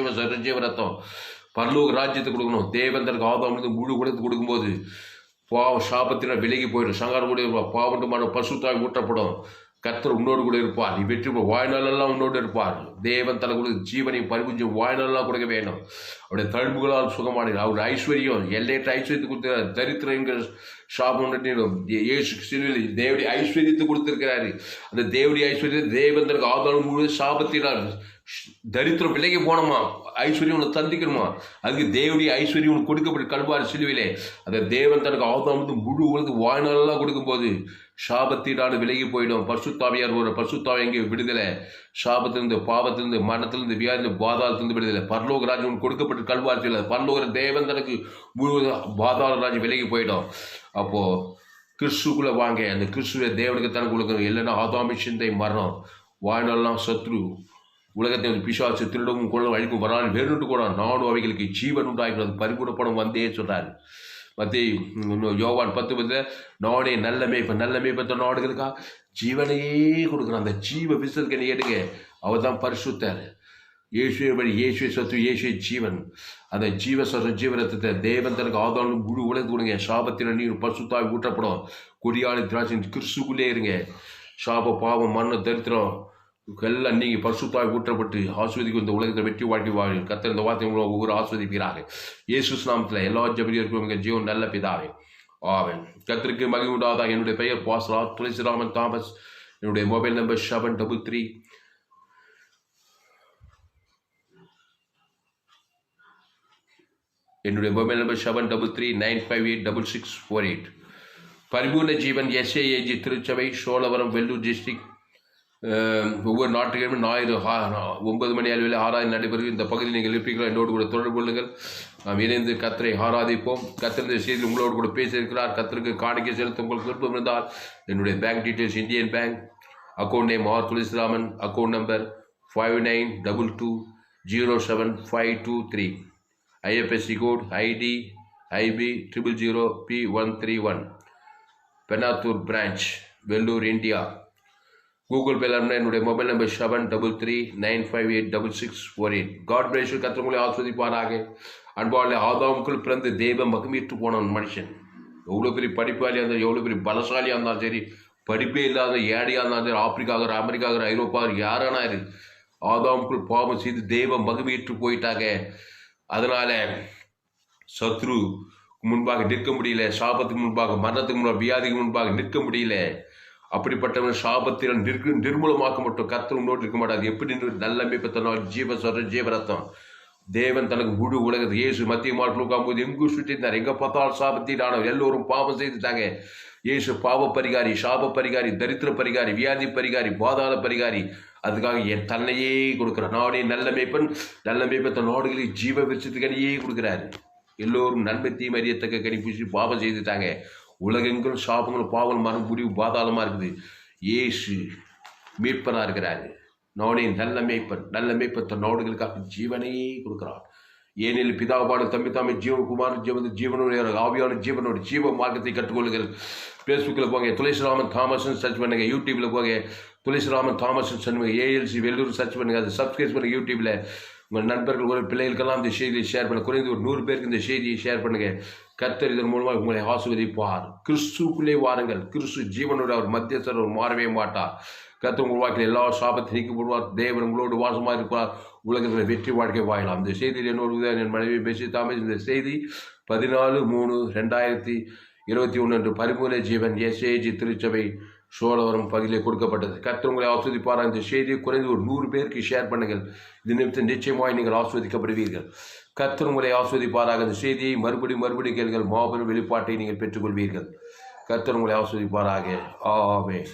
ஜீவ ரத்தம் பரலோக ராஜ்யத்தை கொடுக்கணும். தேவன் தனக்கு ஆதாமுக்கு முழு குடத்து கொடுக்கும்போது சாபத்தினால் விலகி போயிடும். சங்காரம் கூட பாவண்டுமான பசுத்தாய் ஊட்டப்படும். கர்த்தர் உன்னோடு கூட இருப்பார். நீ வெற்றி வாழ்நாளெல்லாம் உன்னோடு இருப்பார். தேவன் தனக்கு ஜீவனை பரிபுஞ்சம் வாழ்நாளெல்லாம் கொடுக்க வேண்டும். அவருடைய தழும்புகளால் சுகமானது. அவருடைய ஐஸ்வர்யம் எல்லையற்ற ஐஸ்வர்யத்தை கொடுத்த தரித்திரம் என்கிற சாபம் இயேசு சிலுவையில் தேவடைய ஐஸ்வர்யத்தை கொடுத்திருக்கிறாரு. அந்த தேவடைய ஐஸ்வர்யத்தை தேவன் தனக்கு ஆதாரம் முழு சாபத்தினால் தரித்திரம் விலகி போனோமா, ஐஸ்வர்யம் உனக்கு தந்திக்கணுமா, அதுக்கு தேவடைய ஐஸ்வர்யம் உனக்கு கொடுக்கப்பட்டு கல்வாரி சிலுவையிலே அந்த தேவன் தனக்கு ஆதாரம் முழு உலக வாழ்நாளெல்லாம் கொடுக்கும்போது சாபத்தினால விலகி போயிடும். பரிசுத்தாவியார் ஒரு பரிசுத்தாவி எங்கே விடுதலை, சாபத்திலிருந்து பாவத்திலிருந்து மரணத்திலிருந்து வியாதிலிருந்து பாதாளத்திலிருந்து விடுதலை. பரலோக ராஜ்யம் கொடுக்கப்பட்டு கல்வாரி பரலோக தேவன் தனக்கு முழு பாதாள ராஜ்யம் விலகி போயிடும். அப்போ கிறிஸ்துக்குள்ள வாங்க. அந்த கிறிஸ்துவ தேவனுக்கு தனக்கு கொடுக்கணும். இல்லைன்னா ஆதாமி சிந்தை மரணம் வாழ்நாளெல்லாம் சத்ரு உலகத்தை பிசாசு திருடவும் கொள்ளவும் அழிக்கும் வரால் வேறுட்டு கூட நானும் அவைகளுக்கு ஜீவன் உண்டாகிறது பரிபூர்ணப்படம் வந்தே சொல்றாரு. மத்திய யோவான் 10 நானே நல்ல மேய்ப்பன் நாடுகளுக்கா ஜீவனையே கொடுக்குறான். அந்த ஜீவ விசத்துக்கு நீ எடுங்க. அவர் தான் பரிசுத்தர். இயேசுவை வழி, இயேசுவை சத்து, இயேசுவை ஜீவன். அந்த ஜீவரத்தத்தை தேவன் தனக்கு ஆதாரம் முழு உலகத்து கொடுங்க. சாபத்தின நீர் பரிசுத்தாய் ஊற்றப்படும். கொடியாளி திராட்சை கிறிஸ்துக்குள்ளே இருங்க. சாப பாவம் மரணம் தரித்திரம் எல்லாம் நீங்க பரிசுத்தாய் ஊற்றப்பட்டு ஆஸ்வதிக்கும் இந்த உலகத்தை வெற்றி வாழ்க்கை வாழ கர்த்தர் இந்த வார்த்தை ஒவ்வொரு ஆஸ்வதிக்கிறாங்க. இயேசு நாமத்தில் எல்லா ஜபரியருக்கும் ஜீவன் நல்ல பிதாவே ஆமென். கர்த்தருக்கு மகிமை உண்டாவதாக. என்னுடைய பெயர் பாஸ்டர் துளசிராமன் தாமஸ். என்னுடைய மொபைல் நம்பர் 733 9586648. பரிபூர்ண ஜீவன் SAAG திருச்சபை, சோழவரம், வெள்ளூர் டிஸ்ட்ரிக்ட். ஒவ்வொரு நாட்டுக்கிழமை ஞாயிறு 9 மணி அளவில் ஆராதனை நடைபெறும். இந்த பகுதியில் நீங்கள் இருப்பீர்களா? என்னோடு கூட தொடர்பு கொள்ளுங்கள். நாம் இணைந்து கர்த்தரை ஆராதிப்போம். கர்த்தர் இந்த செய்தியில் உங்களோடு கூட பேசியிருக்கிறார். கர்த்தருக்கு காணிக்கை செலுத்த உங்களுக்கு விருப்பம் இருந்தால் என்னுடைய bank details Indian bank, account name R Thulasiraman, account number 5922075523, IFSC code ID IB 000P131, Penathur branch, Vellur, India. Google பேல என்னுடைய mobile number 7339586648. God bless you. கர்த்தர் உங்களை ஆஸ்வதிப்பாராக. அன்பாளே, ஆதாமுக்குள் பிறந்து தெய்வ மகிமையிட்டு போனவன் மனுஷன். எவ்வளோ பெரிய படிப்பாளியாக இருந்தாலும், எவ்வளோ பெரிய பலசாலியாக இருந்தாலும் சரி, படிப்பே இல்லாத ஏழையாக இருந்தாலும் சரி, ஆப்பிரிக்காகிற, அமெரிக்காகிற, ஐரோப்பாகிற யாரானா இரு, ஆதாமுக்குள் பாவம் செய்து தெய்வ மகிமையிட்டு போயிட்டாங்க. அதனால சத்ரு முன்பாக நிற்க முடியல. சாபத்துக்கு முன்பாக, மரணத்துக்கு முன்பாக, வியாதிக்கு முன்பாக நிற்க முடியல. அப்படிப்பட்டவன் சாபத்தினால் நிர்மூலமாக்க மட்டும் கர்த்தர் உன்னோடு இருக்க மாட்டாது. எப்படி நல்ல மேய்ப்பன் ஜீவரத்தம் தேவன் தனக்கு முழு உலகத்தை இயேசு மத்திய மார்க்கு எங்கு சுற்றினார். எங்க பார்த்தாலும் சாபத்தீடானவர். எல்லோரும் பாவம் செய்துட்டாங்க. இயேசு பாவ பரிகாரி, சாப பரிகாரி, தரித்திர பரிகாரி, வியாதி பரிகாரி, பாதாள பரிகாரி. அதுக்காக என் தன்னையே கொடுக்குறார். நானே நல்ல மேய்ப்பன் தன் நாடுகளில் ஜீவ விருட்சத்துக்கனியே கொடுக்குறாரு. எல்லோரும் நன்மை தீமை அறியத்தக்க கனி பூசி பாவம் செய்துட்டாங்க. உலகெங்கும் சாபங்களும் பாவம் மரம் முடிவு பாதாளமாக இருக்குது. இயேசு மீட்பனாக இருக்கிறாரு. நானே நல்ல மேய்ப்பன் தன் நாடுகளுக்காக ஜீவனையே கொடுக்குறான். ஏனெனில் பிதாவான தம்பி தாமே ஜீவகுமார் ஜீவனுடைய ஆவியான ஜீவனோட ஜீவ மார்க்கத்தை கற்றுக்கொள்ளுங்கள். ஃபேஸ்புக்கில் போங்க, துளசிராமன் தாமஸ்ன்னு சர்ச் பண்ணுங்க. யூடியூப்பில் போங்க, துளசிராமன் தாமஸ்ன்னு சொல்லுங்க. ALC வெள்ளூர் சர்ச் பண்ணுங்க. அதை சப்ஸ்கிரைப் பண்ணுங்க. யூடியூப்பில் உங்கள் நண்பர்கள், ஒரு பிள்ளைகளுக்கெல்லாம் இந்த செய்தியை ஷேர் பண்ணுங்க. குறைந்து ஒரு 100 பேருக்கு இந்த செய்தியை ஷேர் பண்ணுங்க. கர்த்தர் இதன் மூலமாக உங்களை ஆசீர்வதிப்பார். கிறிஸ்துக்குள்ளே வாருங்கள். கிறிஸ்து ஜீவனோட அவர் மத்தியஸ்தர் மாறவே மாட்டார். கர்த்தர் உங்கள் வாழ்க்கையில் எல்லா சாபத்தை நீக்கப்படுவார். தேவன் உங்களோடு வாசமாக இருப்பார். உலகத்தில் வெற்றி வாழ்க்கை வாழலாம். இந்த செய்தியில் என்னோட என் மனைவி பேசி தாமஸ். இந்த செய்தி 14/3/2021 அன்று பரிபூர்ண ஜீவன் SAAG திருச்சபை சோழவரம் பகுதியில் கொடுக்கப்பட்டது. கர்த்தர் உங்களை ஆஸ்வதிப்பார். இந்த செய்தியை குறைந்து ஒரு 100 பேருக்கு ஷேர் பண்ணுங்கள். இது நிமித்தம் நிச்சயமாய் நீங்கள் ஆஸ்வதிக்கப்படுவீர்கள். கர்த்தர் உங்களை ஆஸ்வதிப்பாராக. இந்த செய்தியை மறுபடியும் கேளுங்கள். மாபெரும் வெளிப்பாட்டை நீங்கள் பெற்றுக்கொள்வீர்கள். கர்த்தர் உங்களை ஆஸ்வதிப்பாராக. ஆமென்.